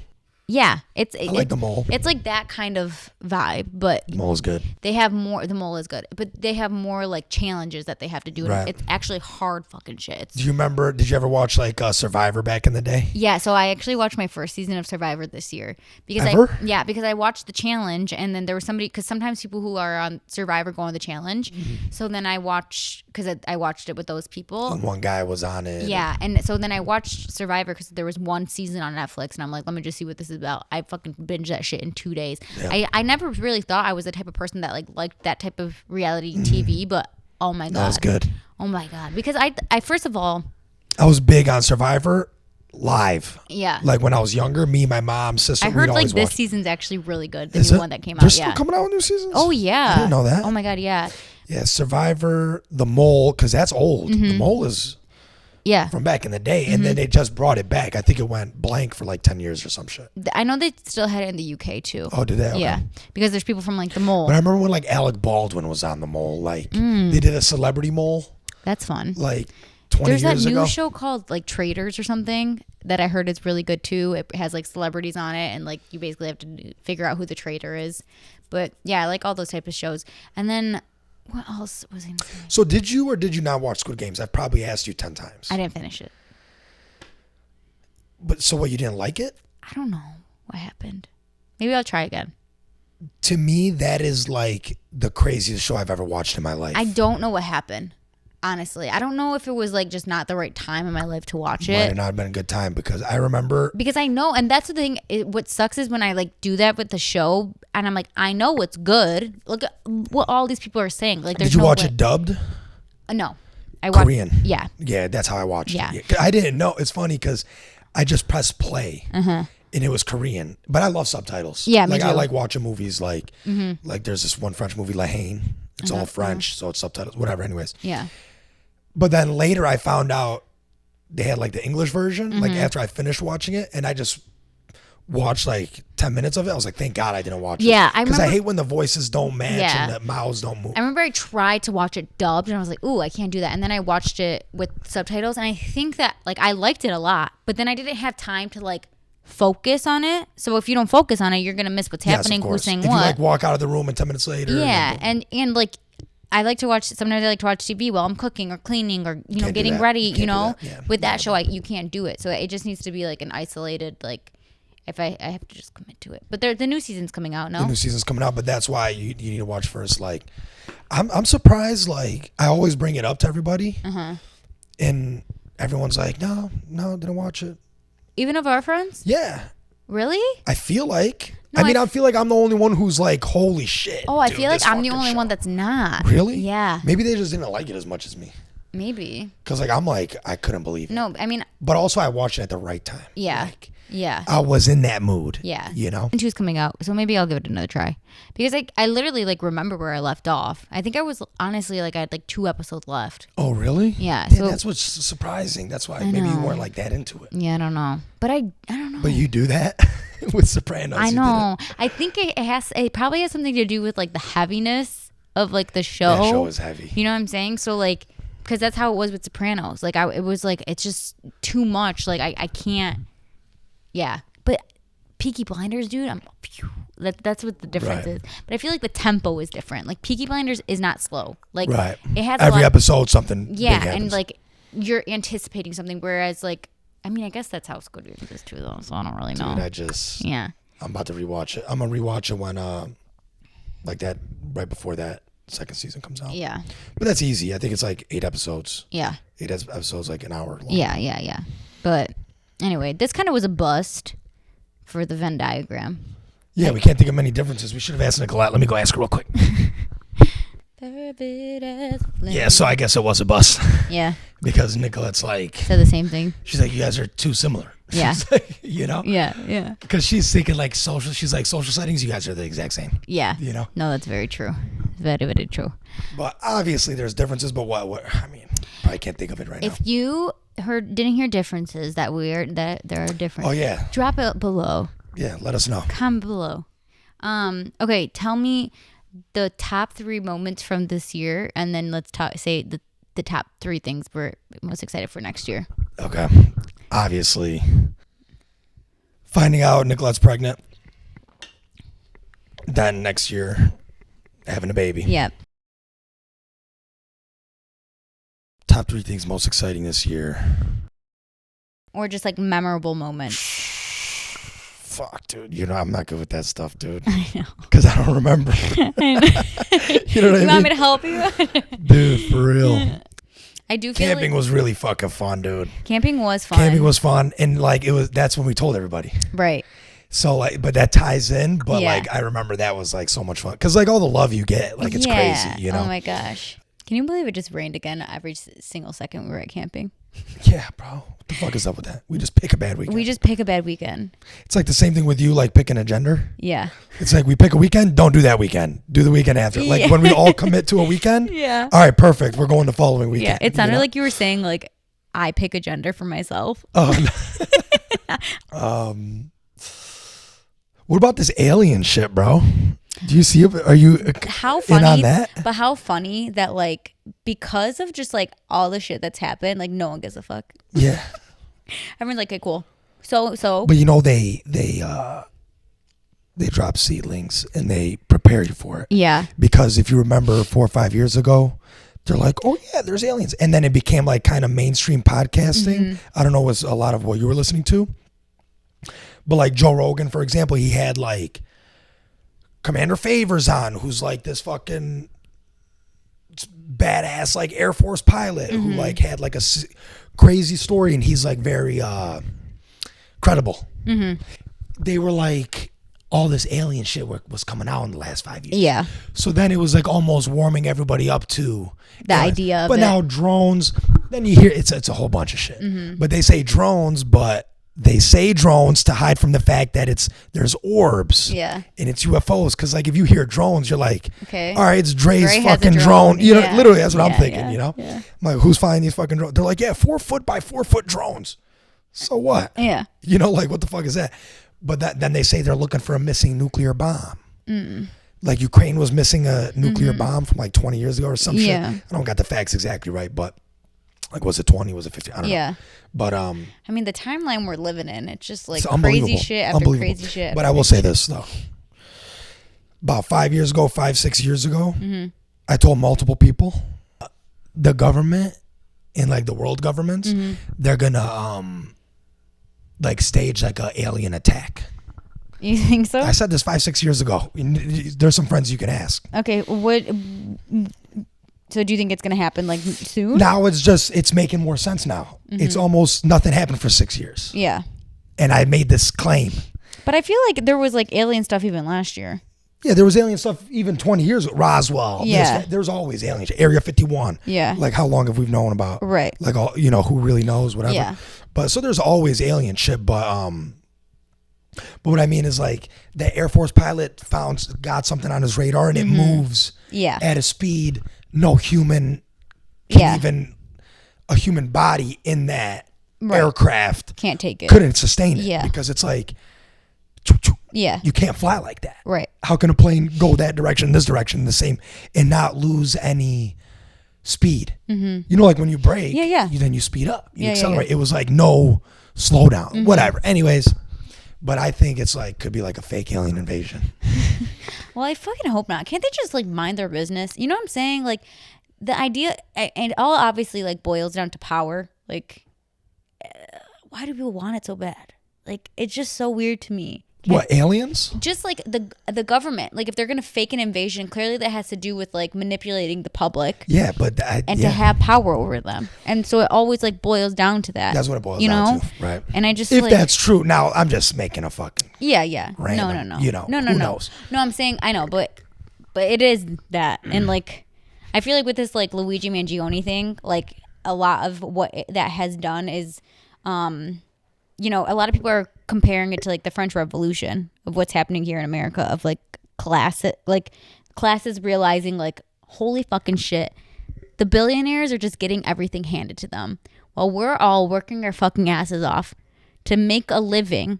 yeah, I like The Mole. It's like that kind of vibe, but The Mole is good. they have more. The Mole is good, but they have more like challenges that they have to do. Right. It's actually hard fucking shit. Do you remember, did you ever watch like Survivor back in the day? Yeah, so I actually watched my first season of Survivor this year because Ever? because I watched the challenge and then there was somebody because sometimes people who are on Survivor go on the challenge, so then I watched because I watched it with those people. And one guy was on it. Yeah, and so then I watched Survivor because there was one season on Netflix, and I'm like, let me just see what this is about. I fucking binged that shit in 2 days. Yeah. I never really thought I was the type of person that liked that type of reality TV, but oh my god, That was good. Oh my god, because I first of all, I was big on Survivor live. yeah, Like when I was younger, me, my mom, sister, I heard we'd like always this watch. season's actually really good. The Is new it? one that came They're out, still yeah. coming out with new seasons? Oh yeah, I didn't know that. Oh my god, yeah, Yeah, Survivor, The Mole, because that's old. The Mole is yeah. from back in the day, and then they just brought it back. I think it went blank for like 10 years or some shit. I know they still had it in the UK too. Oh, did they? Okay. Yeah, because there's people from like the Mole. But I remember when like Alec Baldwin was on The Mole. Like they did a celebrity mole That's fun. like 20 There's that years new ago. show called like Traders or something that I heard is really good too. It has like celebrities on it, and like you basically have to figure out who the trader is. But yeah, I like all those type of shows. And then what else was I gonna say? So did you or did you not watch Squid Games? I've probably asked you 10 times. I didn't finish it. But so what, you didn't like it? I don't know what happened. Maybe I'll try again. To me, that is like the craziest show I've ever watched in my life. I don't know what happened. honestly. I don't know if it was like just not the right time in my life to watch Might it. have not been a good time because I remember. Because I know, and that's the thing. What sucks is when I like do that with the show, and I'm like, I know what's good. Look at what all these people are saying. Like, there's Did you no watch way. it dubbed? No, I watched Korean. Yeah, Yeah, that's how I watched Yeah. it. I didn't know. It's funny because I just pressed play and it was Korean, but I love subtitles. Yeah, me like I too. like watching movies like there's this one French movie, Lafayette. It's all French, so it's subtitles, whatever. Anyways, yeah. but then later I found out they had like the English version. Like after I finished watching it, and I just watched like 10 minutes of it. I was like, thank God I didn't watch it. Yeah, I because I remember- hate when the voices don't match Yeah. and the mouths don't move. I remember I tried to watch it dubbed, and I was like, ooh, I can't do that. And then I watched it with subtitles, and I think that like I liked it a lot, but then I didn't have time to like focus on it. So if you don't focus on it, you're gonna miss what's Yes, of happening, who's course. saying if what. you like walk out of the room and 10 minutes later. Yeah, and like I like to watch. Sometimes I like to watch TV while I'm cooking or cleaning or Can't do getting that. ready. Can't You do know, that. Yeah. with that show, you can't do it. So it just needs to be like an isolated like. If I have to just commit to it, but the new season's coming out. No, The new season's coming out, but that's why you need to watch first. Like, I'm surprised. Like, I always bring it up to everybody, and everyone's like, no, didn't watch it. even of our friends. Yeah, Really? I feel like. No, I feel like I'm the only one who's like, holy shit. Oh, I dude, feel like this I'm the fucking only show. one that's not. Really? Yeah. Maybe they just didn't like it as much as me. Maybe. Cause like I'm like I couldn't believe it. No, I mean, But also I watched it at the right time. yeah. Like, Yeah. I was in that mood. Yeah. You know. And 2's coming out, so maybe I'll give it another try. Because I literally like remember where I left off. I think I was honestly like I had like 2 episodes left. Oh really? Yeah. Yeah, So that's what's surprising. That's why maybe you weren't like that into it. yeah, I don't know, but I don't know. But you do that with Sopranos. I you did know. I think it probably has something to do with like the heaviness of like the show. That show is heavy. You know what I'm saying? So like, because that's how it was with Sopranos. Like it was like it's just too much. Like I can't. Yeah, but Peaky Blinders, dude, that's what the difference Right. is. But I feel like the tempo is different. Like Peaky Blinders is not slow. Like Right. it has Every a lot, episode something. yeah, big and happens. like you're anticipating something. Whereas like, I mean, I guess that's how Squid Games is too, though. So I don't really know. Dude, Yeah. I'm about to rewatch it. I'm gonna rewatch it when like that right before that second season comes out. Yeah. But that's easy. I think it's like 8 episodes. Yeah. 8 episodes, like an hour long. Yeah. But anyway, this kind of was a bust for the Venn diagram. Yeah, we can't think of many differences. We should have asked Nicolette. Let me go ask her real quick. Yeah, so I guess it was a bust. Yeah. Because Nicolette's like, Said the same thing. she's like, you guys are too similar. Yeah. She's like, you know? Yeah. Because she's thinking like she's like social settings, you guys are the exact same. Yeah. You know? No, that's very true. Very, very true. But obviously there's differences, but what I mean, I can't think of it right now. If you didn't hear differences that there are different. Oh yeah. Drop it below. Yeah, let us know. Comment below. Okay, tell me the top 3 moments from this year, and then let's say the top 3 things we're most excited for next year. Okay. Obviously, finding out Nicolette's pregnant. Then next year, having a baby. Yep. Top 3 things most exciting this year. Or just like memorable moments. Fuck, dude. You know, I'm not good with that stuff, dude. I know. Because I don't remember. I know. You know what I You want me mean? to help you? Dude, for real. I do feel Camping like was really fucking fun, dude. camping was fun. Camping was fun. And like, that's when we told everybody. right. So like, but that ties in. But Yeah. like, I remember that was like so much fun. Because like all the love you get, like it's crazy, you know? Oh my gosh. Can you believe it just rained again every single second we were at camping? Yeah, bro. What the fuck is up with that? We just pick a bad weekend. We just pick a bad weekend. It's like the same thing with you, like picking a gender. Yeah. It's like we pick a weekend, don't do that weekend. Do the weekend after. Like Yeah. when we all commit to a weekend. Yeah. All right, perfect. We're going the following weekend. Yeah. It sounded you know? like you were saying like I pick a gender for myself. Oh, no. What about this alien shit, bro? Do you see it? Are you How in funny on that? But how funny that like because of just like all the shit that's happened, like no one gives a fuck. Yeah. Everyone's like, okay, cool. So But you know they drop seedlings and they prepare you for it. yeah. Because if you remember 4 or 5 years ago, they're like, oh yeah, there's aliens. And then it became like kind of mainstream podcasting. Mm-hmm. I don't know, was a lot of what you were listening to. But like Joe Rogan, for example, he had like Commander Favors on, who's like this fucking badass like Air Force pilot who like had like a crazy story, and he's like very credible. They were like, all this alien shit was coming out in the last 5 years. Yeah. So then it was like almost warming everybody up to the idea of it. But now drones, then you hear it's a whole bunch of shit. But they say drones, but they say drones to hide from the fact that there's orbs. Yeah. And it's UFOs. Because like if you hear drones, you're like, okay, all right, it's Dre's Dre fucking drone. You know, literally that's what I'm thinking, you know? Yeah. I'm like, who's flying these fucking drones? They're like, yeah, 4 foot by 4 foot drones. So what? Yeah. You know, like what the fuck is that? But then they say they're looking for a missing nuclear bomb. Like Ukraine was missing a nuclear bomb from like 20 years ago or some shit. I don't got the facts exactly right, but like was it 20? Was it 50? I don't know. But I mean, the timeline we're living in, it's just like it's crazy shit after crazy shit. But I will say this though. About 5 years ago, 6 years ago, I told multiple people, the government and like the world governments, they're gonna like stage like a alien attack. You think so? I said this 5-6 years ago. There's some friends you can ask. Okay, so do you think it's gonna happen like soon? Now it's making more sense now. It's almost nothing happened for 6 years. Yeah. And I made this claim. But I feel like there was like alien stuff even last year. Yeah, there was alien stuff even 20 years ago. Roswell. Yeah. There's always alien shit. Area 51. Yeah. Like how long have we known about? Right. Like all, you know, who really knows, whatever. Yeah. But so there's always alien shit, but what I mean is like the Air Force pilot got something on his radar and it moves at a speed no human can even a human body in that aircraft can't take it. Couldn't sustain it. Yeah. Because it's like you can't fly like that. Right. How can a plane go that direction, this direction, the same, and not lose any speed? You know, like when you brake, then you speed up, you accelerate. It was like no slowdown, whatever. Anyways, but I think it's like could be like a fake alien invasion. Well, I fucking hope not. Can't they just like mind their business? You know what I'm saying? Like the idea, and it all obviously like boils down to power. Like, why do people want it so bad? Like, it's just so weird to me. What, aliens? Just like the government. Like if they're gonna fake an invasion, clearly that has to do with like manipulating the public. Yeah, but to have power over them, and so it always like boils down to that. That's what it boils down to, right? And I just if that's true. Now I'm just making a fucking random, no. You know, no. Who knows? No, I'm saying I know, but it is that, and like I feel like with this like Luigi Mangione thing, like a lot of what that has done is, you know, a lot of people are comparing it to like the French Revolution of what's happening here in America, of like classes realizing like, holy fucking shit, the billionaires are just getting everything handed to them while we're all working our fucking asses off to make a living,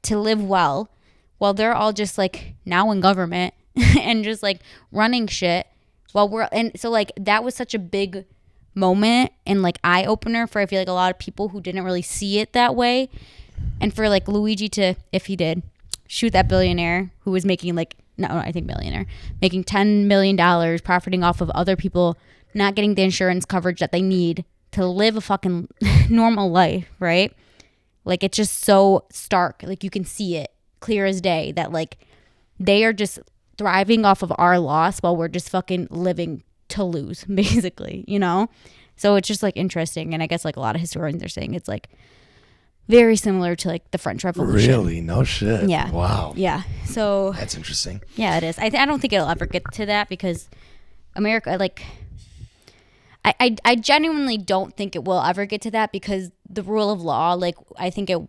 to live well, while they're all just like now in government and just like running shit and so like that was such a big moment and like eye opener for I feel like a lot of people who didn't really see it that way, and for like Luigi to, if he did, shoot that billionaire who was making like millionaire making $10 million profiting off of other people not getting the insurance coverage that they need to live a fucking normal life, right? Like it's just so stark, like you can see it clear as day that like they are just thriving off of our loss while we're just fucking living to lose, basically, you know? So it's just like interesting, and I guess like a lot of historians are saying it's like very similar to like the French Revolution. Really? No shit. Yeah. Wow. Yeah. So that's interesting. Yeah, it is. I don't think it'll ever get to that because America, like, I genuinely don't think it will ever get to that because the rule of law, like, I think it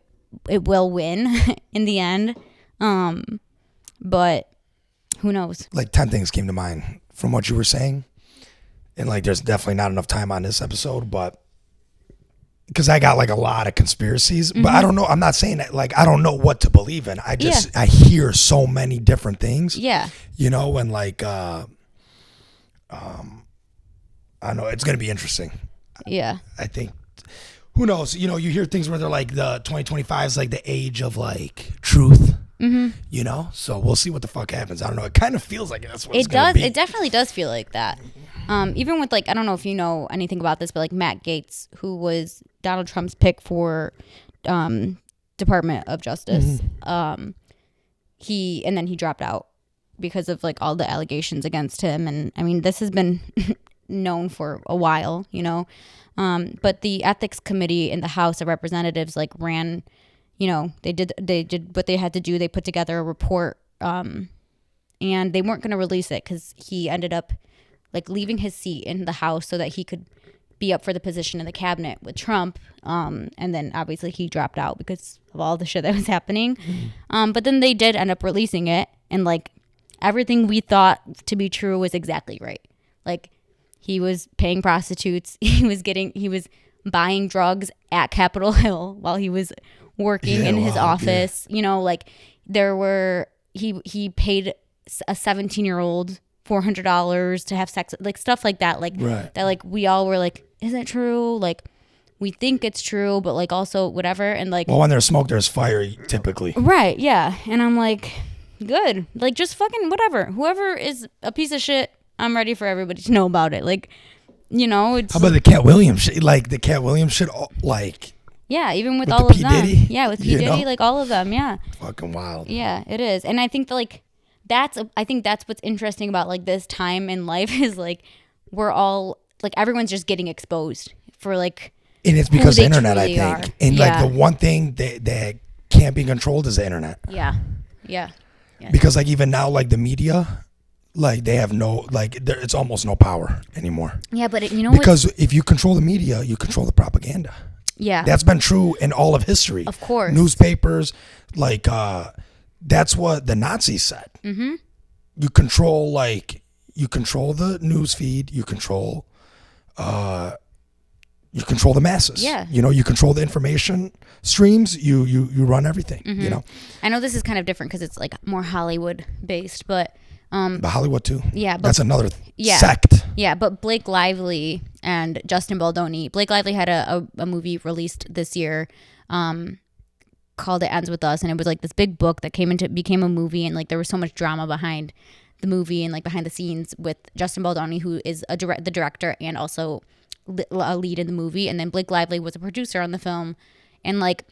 will win in the end. But who knows? Like 10 things came to mind from what you were saying. And like, there's definitely not enough time on this episode, but because I got like a lot of conspiracies, but I don't know. I'm not saying that like, I don't know what to believe in. I just, I hear so many different things. Yeah. You know, and like, I don't know. It's going to be interesting. Yeah. I think, who knows? You know, you hear things where they're like the 2025 is like the age of like truth. You know, so we'll see what the fuck happens. I don't know. It kind of feels like that's what it's gonna be. It definitely does feel like that. Even with like, I don't know if you know anything about this, but like Matt Gaetz, who was Donald Trump's pick for Department of Justice, he dropped out because of like all the allegations against him. And I mean, this has been known for a while, you know. But the ethics committee in the House of Representatives like ran, you know, they did what they had to do. They put together a report, and they weren't going to release it because he ended up like leaving his seat in the House so that he could be up for the position in the cabinet with Trump. And then obviously he dropped out because of all the shit that was happening. But then they did end up releasing it, and like everything we thought to be true was exactly right. Like he was paying prostitutes. He was buying drugs at Capitol Hill while he was working in his office. Yeah. You know, like he paid a 17-year-old $400 to have sex, like stuff like that. Like that, like we all were like, isn't it true? Like we think it's true, but like also whatever. And like, well, when there's smoke, there's fire typically. Right. Yeah. And I'm like, good. Like just fucking whatever. Whoever is a piece of shit, I'm ready for everybody to know about it. Like, you know, it's. How about the Cat Williams shit? Like the Cat Williams shit, like. Yeah, even with all of them. Diddy, yeah, with P. Diddy, know? like all of them. Yeah. Fucking wild. Yeah, it is. And I think that like, I think that's what's interesting about like this time in life is like, we're all like, everyone's just getting exposed for like. And it's because of the internet, I think. Are. And like the one thing that can't be controlled is the internet. Yeah. Yeah. Because like even now, like the media, like they have no, like it's almost no power anymore. Yeah, but you know, because if you control the media, you control the propaganda. Yeah, that's been true in all of history. Of course, newspapers, like that's what the Nazis said. Mm-hmm. You control the news feed. You control the masses. Yeah, you know, you control the information streams. You run everything. Mm-hmm. You know, I know this is kind of different because it's like more Hollywood based, but. But Hollywood too. Yeah, but, that's another sect. Yeah, but Blake Lively and Justin Baldoni. Blake Lively had a movie released this year, called "It Ends with Us," and it was like this big book that became a movie, and like there was so much drama behind the movie and like behind the scenes with Justin Baldoni, who is the director and also a lead in the movie, and then Blake Lively was a producer on the film, and like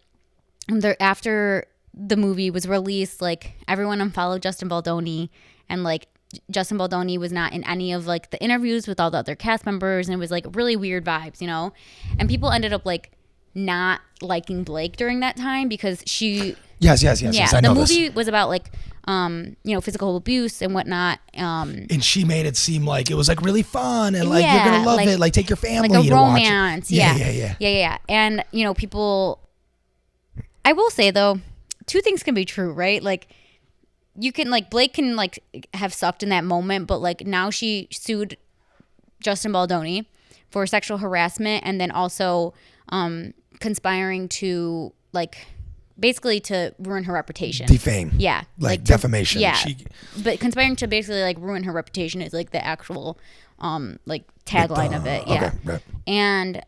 after the movie was released, like everyone unfollowed Justin Baldoni. And like Justin Baldoni was not in any of like the interviews with all the other cast members, and it was like really weird vibes, you know. And people ended up like not liking Blake during that time because she. Yes. Yeah, I know the movie was about like you know, physical abuse and whatnot. And she made it seem like it was like really fun and like you're gonna love it. Like take your family like a to romance. Watch it. Yeah. And you know, people. I will say though, two things can be true, right? Like. You can like Blake can like have sucked in that moment, but like now she sued Justin Baldoni for sexual harassment and then also conspiring to like basically to ruin her reputation. Defame. Yeah. Like defamation. Yeah. But conspiring to basically like ruin her reputation is like the actual like tagline of it. Yeah. Okay, right. And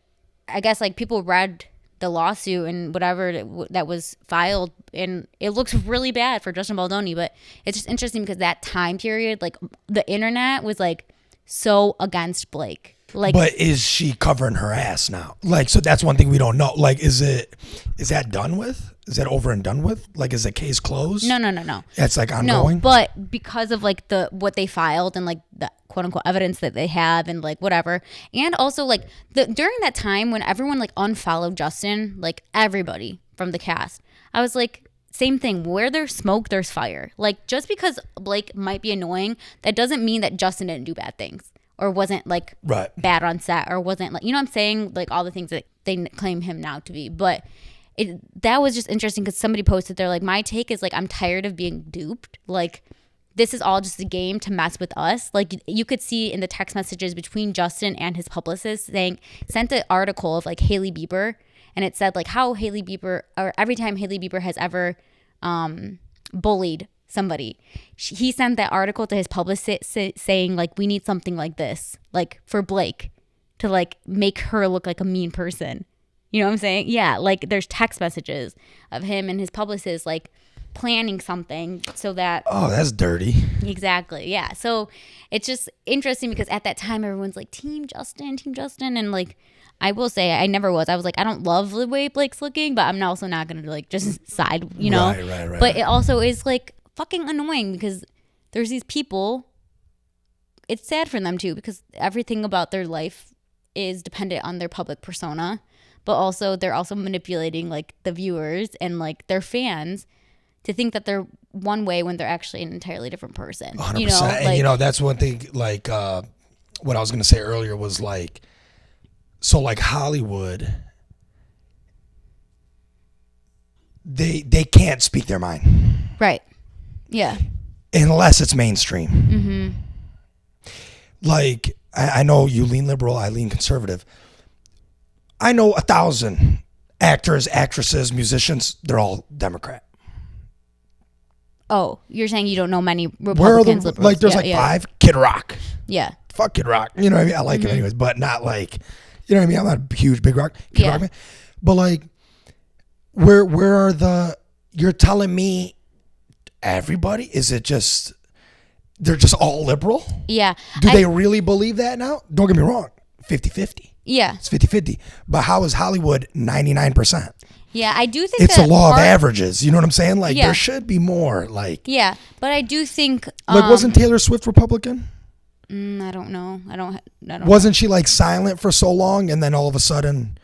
I guess like people read the lawsuit and whatever that was filed, and it looks really bad for Justin Baldoni, but it's just interesting because that time period, like the internet was like so against Blake. Like, but is she covering her ass now? Like, so that's one thing we don't know. Like, is that done with? Is that over and done with? Like, is the case closed? No. It's like ongoing? No, but because of like what they filed and like the quote unquote evidence that they have and like whatever. And also like during that time when everyone like unfollowed Justin, like everybody from the cast, I was like, same thing. Where there's smoke, there's fire. Like just because Blake might be annoying, that doesn't mean that Justin didn't do bad things or wasn't like bad on set or wasn't like, you know what I'm saying? Like all the things that they claim him now to be. But that was just interesting because somebody posted there like, my take is like, I'm tired of being duped. Like this is all just a game to mess with us. Like you could see in the text messages between Justin and his publicist sent an article of like Hailey Bieber, and it said like how Hailey Bieber, or every time Hailey Bieber has ever bullied somebody, he sent that article to his publicist saying like, we need something like this, like for Blake to like make her look like a mean person. You know what I'm saying? Yeah, like there's text messages of him and his publicist like planning something so that... Oh, that's dirty. Exactly, yeah. So it's just interesting because at that time everyone's like, Team Justin. And like, I will say I never was. I was like, I don't love the way Blake's looking, but I'm also not going to like just side, you know? Right. But it also is like fucking annoying because there's these people it's sad for them too, because everything about their life is dependent on their public persona, but also they're also manipulating like the viewers and like their fans to think that they're one way when they're actually an entirely different person. 100%. You know, like, and you know, that's one thing, like what I was going to say earlier was like, so like Hollywood, they can't speak their mind. right. Yeah. Unless it's mainstream. Like, I know you lean liberal, I lean conservative. I know 1,000 actors, actresses, musicians, they're all Democrat. Oh, you're saying you don't know many Republicans, Where are the, liberals. like, there's five? Kid Rock. Yeah. Fuck Kid Rock. You know what I mean? I like him anyways, but not like, you know what I mean? I'm not a huge Big Rock, Kid Rock man. But like, where are the, you're telling me everybody? Is it just, they're just all liberal? Yeah. Do they really believe that now? Don't get me wrong. 50-50. Yeah. It's 50-50. But how is Hollywood 99%? Yeah, I do think it's a law of averages. You know what I'm saying? Like, there should be more. Like, yeah, but I do think like, wasn't Taylor Swift Republican? I don't know. I don't Wasn't she like silent for so long, and then all of a sudden?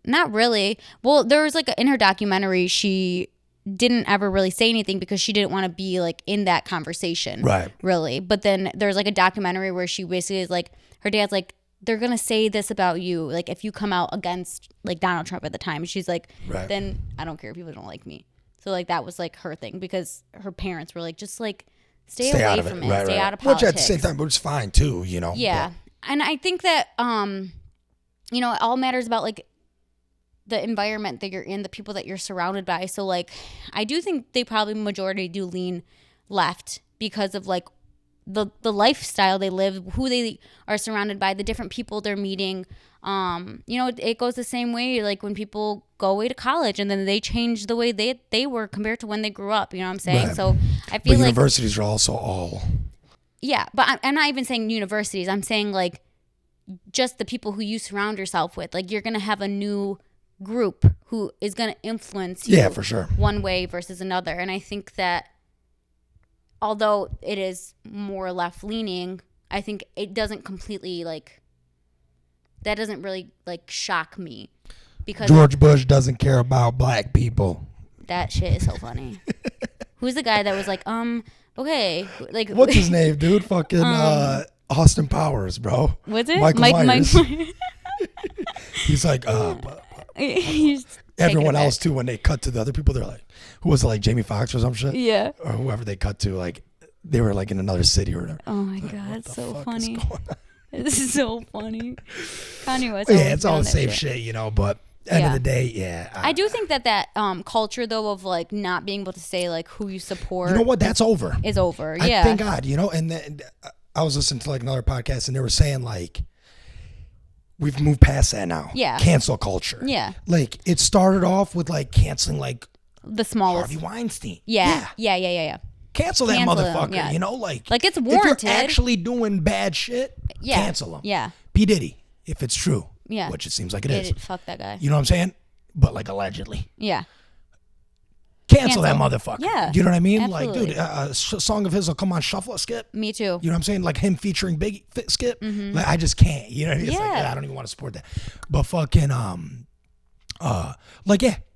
Not really. Well, there was like in her documentary, she didn't ever really say anything because she didn't want to be like in that conversation. Right. Really. But then there's like a documentary where she basically is like, her dad's like, they're going to say this about you. Like, if you come out against like Donald Trump at the time, she's like, then I don't care if people don't like me. So like, that was like her thing, because her parents were like, just like stay away out of from it. it. Stay out of politics. Which at the same time, which is fine too, you know. Yeah. But. And I think that, you know, it all matters about like the environment that you're in, the people that you're surrounded by. So like, I do think they probably majority do lean left because of like the lifestyle they live, who they are surrounded by, the different people they're meeting. You know, it goes the same way like when people go away to college and then they change the way they were compared to when they grew up. You know what I'm saying? Right. So I feel but like universities are also all. Yeah, but I'm not even saying universities. I'm saying like just the people who you surround yourself with. Like, you're gonna have a new group who is gonna influence you. Yeah, for sure. One way versus another, and I think that although it is more left leaning, I think it doesn't completely like. That doesn't really like shock me, because George Bush doesn't care about black people. That shit is so funny. Who's the guy that was like, okay, like what's his name, dude? Fucking Austin Powers, bro. What's it? Michael Myers. He's like, He's everyone else too. When they cut to the other people, they're like, who was it, like Jamie Foxx or some shit? Yeah. Or whoever they cut to, like they were like in another city or whatever. Oh my god, it's so funny. This is so funny. Kanye West. Yeah, it's all the same shit, you know. But end of the day, yeah. I do think that culture though of like not being able to say like who you support. You know what? That's over. Is over. Yeah. Thank God. You know, and then I was listening to like another podcast, and they were saying like we've moved past that now. Yeah. Cancel culture. Yeah. Like it started off with like canceling like the smallest. Harvey Weinstein. Yeah. Cancel that motherfucker. Him, you know, like it's warranted. If you're actually doing bad shit, cancel him. Yeah. P. Diddy, if it's true. Yeah. Which it seems like it is. Fuck that guy. You know what I'm saying? But like allegedly. Yeah. Cancel that motherfucker. Yeah. You know what I mean? Absolutely. Like, dude, a song of his will come on shuffle a skip. Me too. You know what I'm saying? Like him featuring Biggie skip. Mm-hmm. Like I just can't. You know what I mean? It's like, I don't even want to support that. But fucking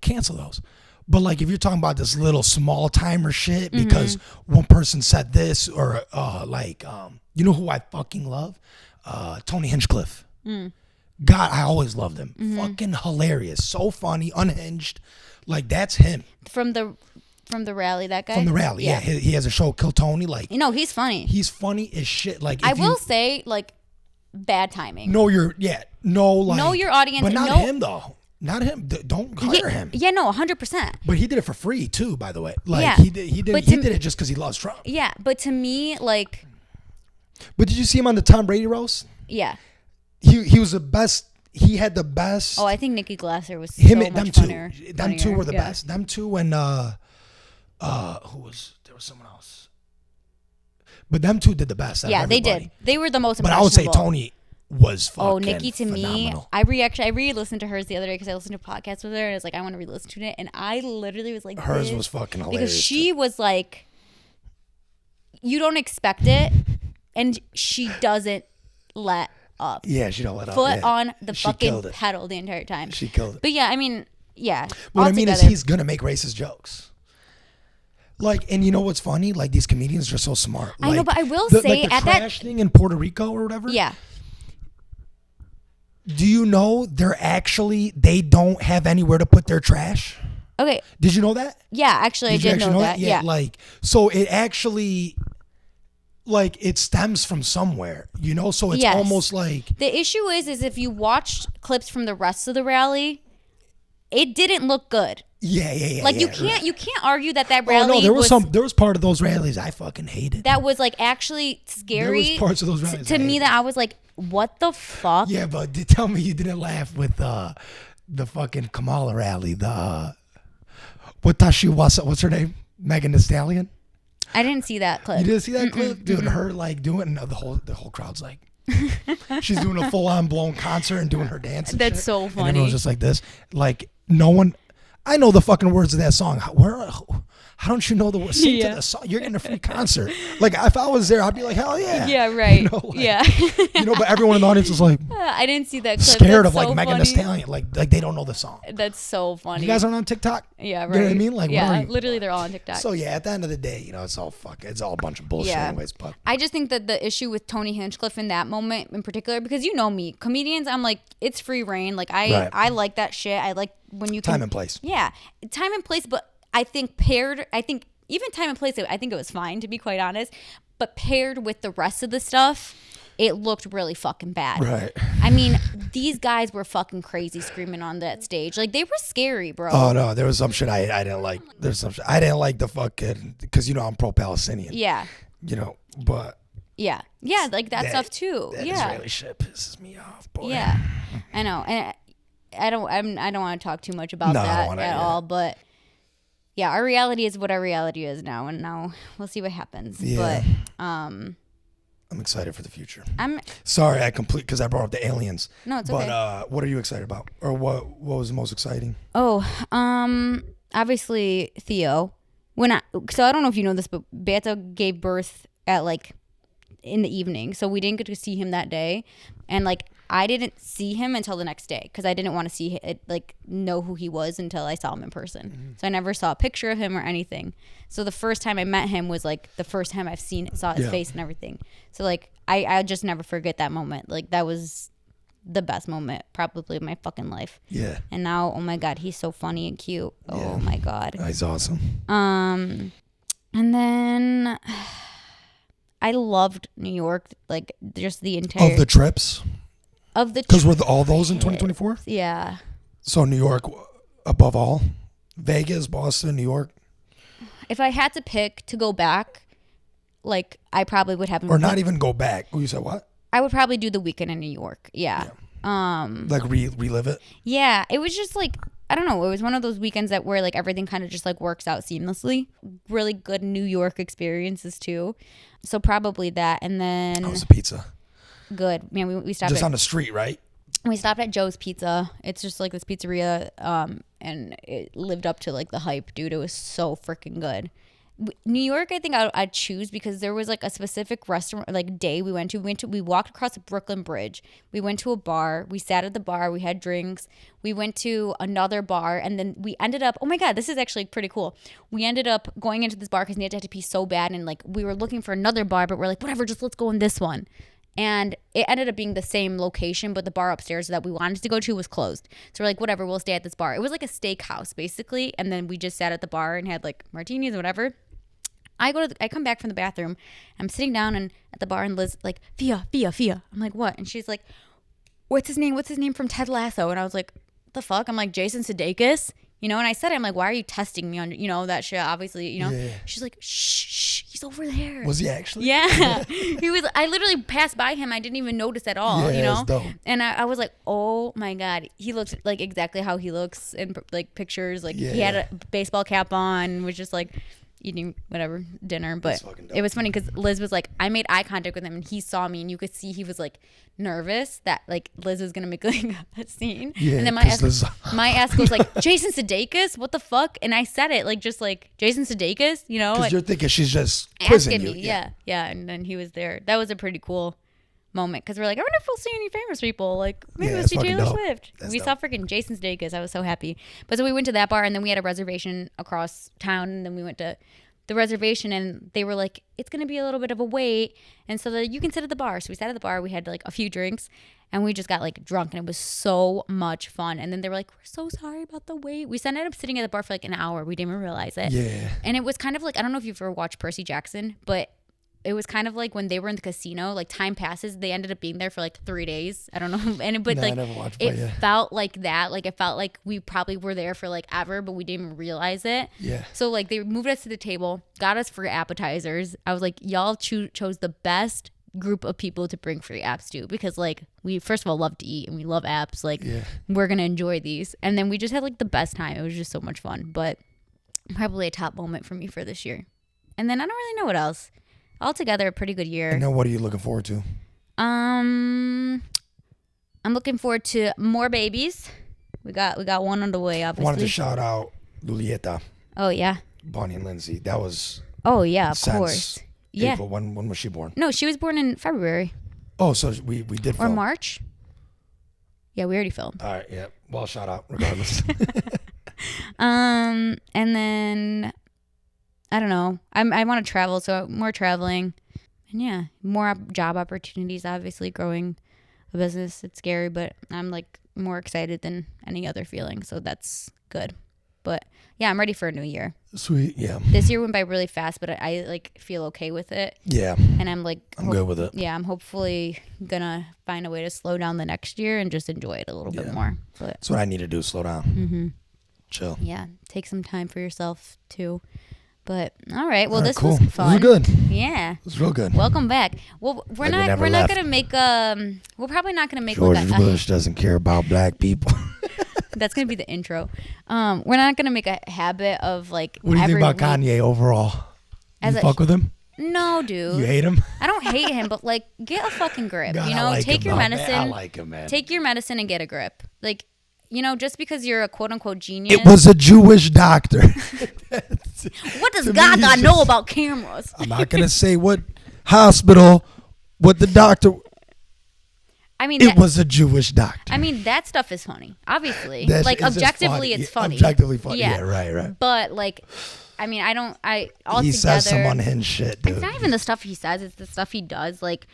cancel those. But like if you're talking about this little small timer shit because one person said this or you know who I fucking love? Tony Hinchcliffe. God, I always loved him. Fucking hilarious. So funny, unhinged. Like that's him. From the rally, that guy? From the rally, yeah. He has a show, Kill Tony. Like, you know, he's funny. He's funny as shit. Like I will say, like, bad timing. Know your audience. But not him though. Not him. Don't hire him. Yeah, no, 100%. But he did it for free too, by the way. Like he did it just because he loves Trump. Yeah, but to me, like. But did you see him on the Tom Brady roast? Yeah. He was the best. He had the best. Oh, I think Nikki Glasser was him so and much them two. funnier. Them two were the best. Them two and who was there was someone else. But them two did the best. Yeah, they did. They were the most. But I would say Tony was fucking Oh, Nikki to phenomenal. me, I re-listened to hers the other day because I listened to podcasts with her and I was like, I want to re-listen to it, and I literally was like, hers was fucking hilarious because she was like, you don't expect it, and she doesn't let up. Yeah, she don't let up. Foot Yeah. on the She fucking killed it. pedal the entire time. She killed it. But yeah, I mean, yeah. What I mean is altogether- he's gonna make racist jokes. Like, and you know what's funny? Like, these comedians are so smart. I know, Like, but I will the, say like the at that- trash thing in Puerto Rico or whatever. Yeah. Do you know they don't have anywhere to put their trash? Okay. Did you know that? Yeah, actually, I you did actually know that. Yeah. Like, so it actually, like, it stems from somewhere, you know? So it's Yes. almost like. The issue is if you watched clips from the rest of the rally, it didn't look good. Yeah. Like, yeah, you can't argue that Oh rally no, there was part of those rallies I fucking hated. that was like actually scary. There was parts of those rallies to I me hated. that I was like, what the fuck? Yeah, but tell me you didn't laugh with the fucking Kamala rally. What's her name? Megan Thee Stallion. I didn't see that clip. You didn't see that clip, dude? Her like doing the whole crowd's like, she's doing a full on blown concert and doing her dance. And That's shit. so And funny. everyone's just like this. Like no one. I know the fucking words of that song. How don't you know the words? Sing to the song. You're getting a free concert. Like if I was there, I'd be like, hell yeah. Yeah, right. You know, like, yeah. But everyone in the audience was like I didn't see that clip. scared That's of like so Megan Thee funny. Stallion. Like they don't know the song. That's so funny. You guys aren't on TikTok? Yeah, right. You know what I mean? Like, what yeah, are you? literally, they're all on TikTok. So yeah, at the end of the day, it's all it's all a bunch of bullshit Yeah. anyways. But I just think that the issue with Tony Hinchcliffe in that moment in particular, because you know me, comedians, I'm like, it's free reign. Like Right. I like that shit. I like when you can, time and place. Yeah, time and place. But I think even time and place, I think it was fine, to be quite honest. But paired with the rest of the stuff, it looked really fucking bad. Right. I mean, these guys were fucking crazy screaming on that stage. Like, they were scary, bro. Oh no, there was some shit I didn't like. There's some shit I didn't like the fucking because I'm pro-Palestinian. Yeah. But Yeah. Yeah, like that stuff too. that yeah. Israeli shit pisses me off, boy. Yeah. I know. And I don't want to talk too much about No, I don't that wanna, at yeah. all, but yeah, our reality is what our reality is now, and now we'll see what happens. Yeah. But I'm excited for the future. I'm Sorry, because I brought up the aliens. No, it's but, okay. what are you excited about, or what was the most exciting? obviously Theo. So I don't know if you know this, but Beto gave birth at in the evening, so we didn't get to see him that day, and I didn't see him until the next day because I didn't want to see it, know who he was until I saw him in person. Mm-hmm. So I never saw a picture of him or anything. So the first time I met him was the first time saw his Yeah. face and everything. So I just never forget that moment. That was the best moment probably of my fucking life. Yeah. And now, oh my God, he's so funny and cute. Oh Yeah. my God. He's awesome. And then I loved New York, just the entire Of the trips, of the because were all those in 2024? yeah. So New York above all, Vegas, Boston, New York, If I had to pick to go back, I probably would have or not even go back. You said what? I would probably do the weekend in New York. Yeah. Like relive it. Yeah, it was just I don't know. It was one of those weekends where everything kind of just works out seamlessly. Really good New York experiences too. So probably that, and then How was the pizza? good. Man, we stopped Just at, on the street, right? we stopped at Joe's Pizza. It's just this pizzeria, and it lived up to the hype, dude. It was so freaking good. New York, I think I'd choose because there was a specific restaurant day we went to. We walked across the Brooklyn Bridge. We went to a bar. We sat at the bar. We had drinks. We went to another bar, and then we ended up. Oh my God, this is actually pretty cool. We ended up going into this bar because Nancy had to pee so bad, and we were looking for another bar, but we're whatever, just let's go in this one. And it ended up being the same location, but the bar upstairs that we wanted to go to was closed. So we're whatever, we'll stay at this bar. It was a steakhouse basically, and then we just sat at the bar and had martinis or whatever. I come back from the bathroom. I'm sitting down and at the bar, and Liz Fia. I'm what? And she's what's his name? What's his name from Ted Lasso? And I was what the fuck? I'm Jason Sudeikis. And I said, I'm why are you testing me on, that shit, obviously, Yeah. She's shh, he's over there. Was he actually? Yeah. He was, I literally passed by him. I didn't even notice at all, Yeah, that's dope. And I was oh my God, he looks exactly how he looks in pictures. He had a baseball cap on, was just eating whatever dinner. But fucking dope. it was funny because Liz was like, I made eye contact with him and he saw me and you could see he was like nervous that like Liz was gonna make like a scene. Yeah, and then my ass goes like, Jason Sudeikis, what the fuck? And I said it like just like Jason Sudeikis, you know? Because you're thinking she's just quizzing asking you. me, yeah. And then he was there. That was a pretty cool moment because we're like, I wonder if we'll see any famous people. Like maybe we'll see Taylor Swift. We saw freaking Jason Sudeikis. I was so happy. But so we went to that bar and then we had a reservation across town and then we went to the reservation and they were like, it's gonna be a little bit of a wait, and so you can sit at the bar. So we sat at the bar. We had like a few drinks and we just got like drunk and it was so much fun. And then they were like, we're so sorry about the wait. We ended up sitting at the bar for like an hour. We didn't even realize it. Yeah. And it was kind of like, I don't know if you've ever watched Percy Jackson, but it was kind of like when they were in the casino, like time passes, they ended up being there for like 3 days. I don't know. But like, I never watched it felt like that. Like it felt like we probably were there for like ever, but we didn't even realize it. Yeah. So like they moved us to the table, got us free appetizers. I was like, y'all chose the best group of people to bring free apps to because like we first of all love to eat and we love apps. Like we're going to enjoy these. And then we just had like the best time. It was just so much fun, but probably a top moment for me for this year. And then I don't really know what else. Altogether, a pretty good year. And now what are you looking forward to? I'm looking forward to more babies. We got one on the way, obviously. I wanted to shout out Lulieta. Oh, yeah. Bonnie and Lindsay. That was... Oh, yeah, of course. Yeah. April. When was she born? No, she was born in February. Oh, so we did film. Or March. Yeah, we already filmed. All right, yeah. Well, shout out, regardless. And then... I don't know. I want to travel, so more traveling. And yeah, more job opportunities, obviously growing a business. It's scary, but I'm like more excited than any other feeling. So that's good. But yeah, I'm ready for a new year. Sweet, yeah. This year went by really fast, but I like feel okay with it. Yeah. And I'm like... I'm good with it. Yeah, I'm hopefully going to find a way to slow down the next year and just enjoy it a little bit more. But that's what I need to do, slow down. Mm-hmm. Chill. Yeah, take some time for yourself too. But all right, well, this was fun. This was good. Yeah, it was real good. Welcome back. Well, we're not gonna make we're probably not gonna make George Bush doesn't care about black people. That's gonna be the intro. We're not gonna make a habit of like. What do you think about Kanye overall? You fuck with him? No, dude. You hate him? I don't hate him, but like, get a fucking grip. God, you know, take your medicine. Man. I like him, man. Take your medicine and get a grip. Like. You know, just because you're a quote-unquote genius. It was a Jewish doctor. What does Gaga know about cameras? I'm not going to say what hospital, what the doctor... I mean... It was a Jewish doctor. I mean, that stuff is funny, obviously. Like, objectively, it's funny. Objectively funny, yeah, right. But, like... I mean, he says some unhinged shit, dude. It's not even the stuff he says, it's the stuff he does. Like...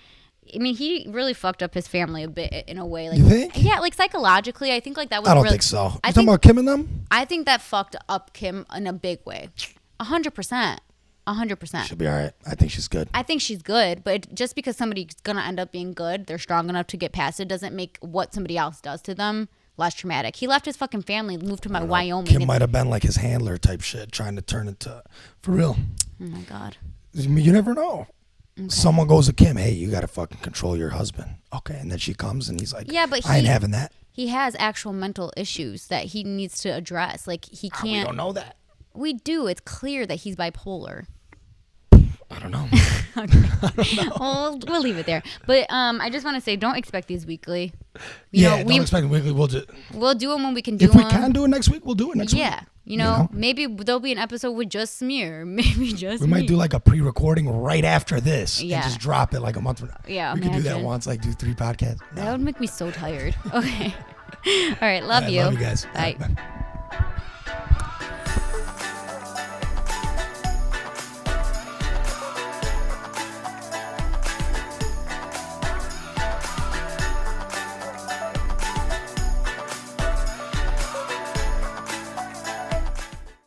I mean, he really fucked up his family a bit in a way. Like, you think? Yeah, like psychologically, I think like that was. I don't think so. You talking about Kim and them? I think that fucked up Kim in a big way. 100%. 100%. She'll be all right. I think she's good. I think she's good, but just because somebody's gonna end up being good, they're strong enough to get past it, doesn't make what somebody else does to them less traumatic. He left his fucking family, moved to Wyoming. Kim might have been like his handler type shit, trying to turn it to for real. Oh my god. You never know. Okay. Someone goes to Kim, hey, you got to fucking control your husband. Okay, and then she comes and he's like, yeah, but I ain't having that. He has actual mental issues that he needs to address. Like, he can't. We don't know that. We do. It's clear that he's bipolar. I don't know. Okay. I don't know. Well, we'll leave it there. But I just want to say, don't expect these weekly. Don't expect them weekly. We'll do them when we can do them. If we can do it next week, we'll do it next week. Yeah. You know, maybe there'll be an episode with just me or maybe just we might do like a pre-recording right after this and just drop it like a month from now. Yeah, we could do that once, like do 3 podcasts. That would make me so tired. Okay. All right. Love you. Love you guys. Bye. Bye.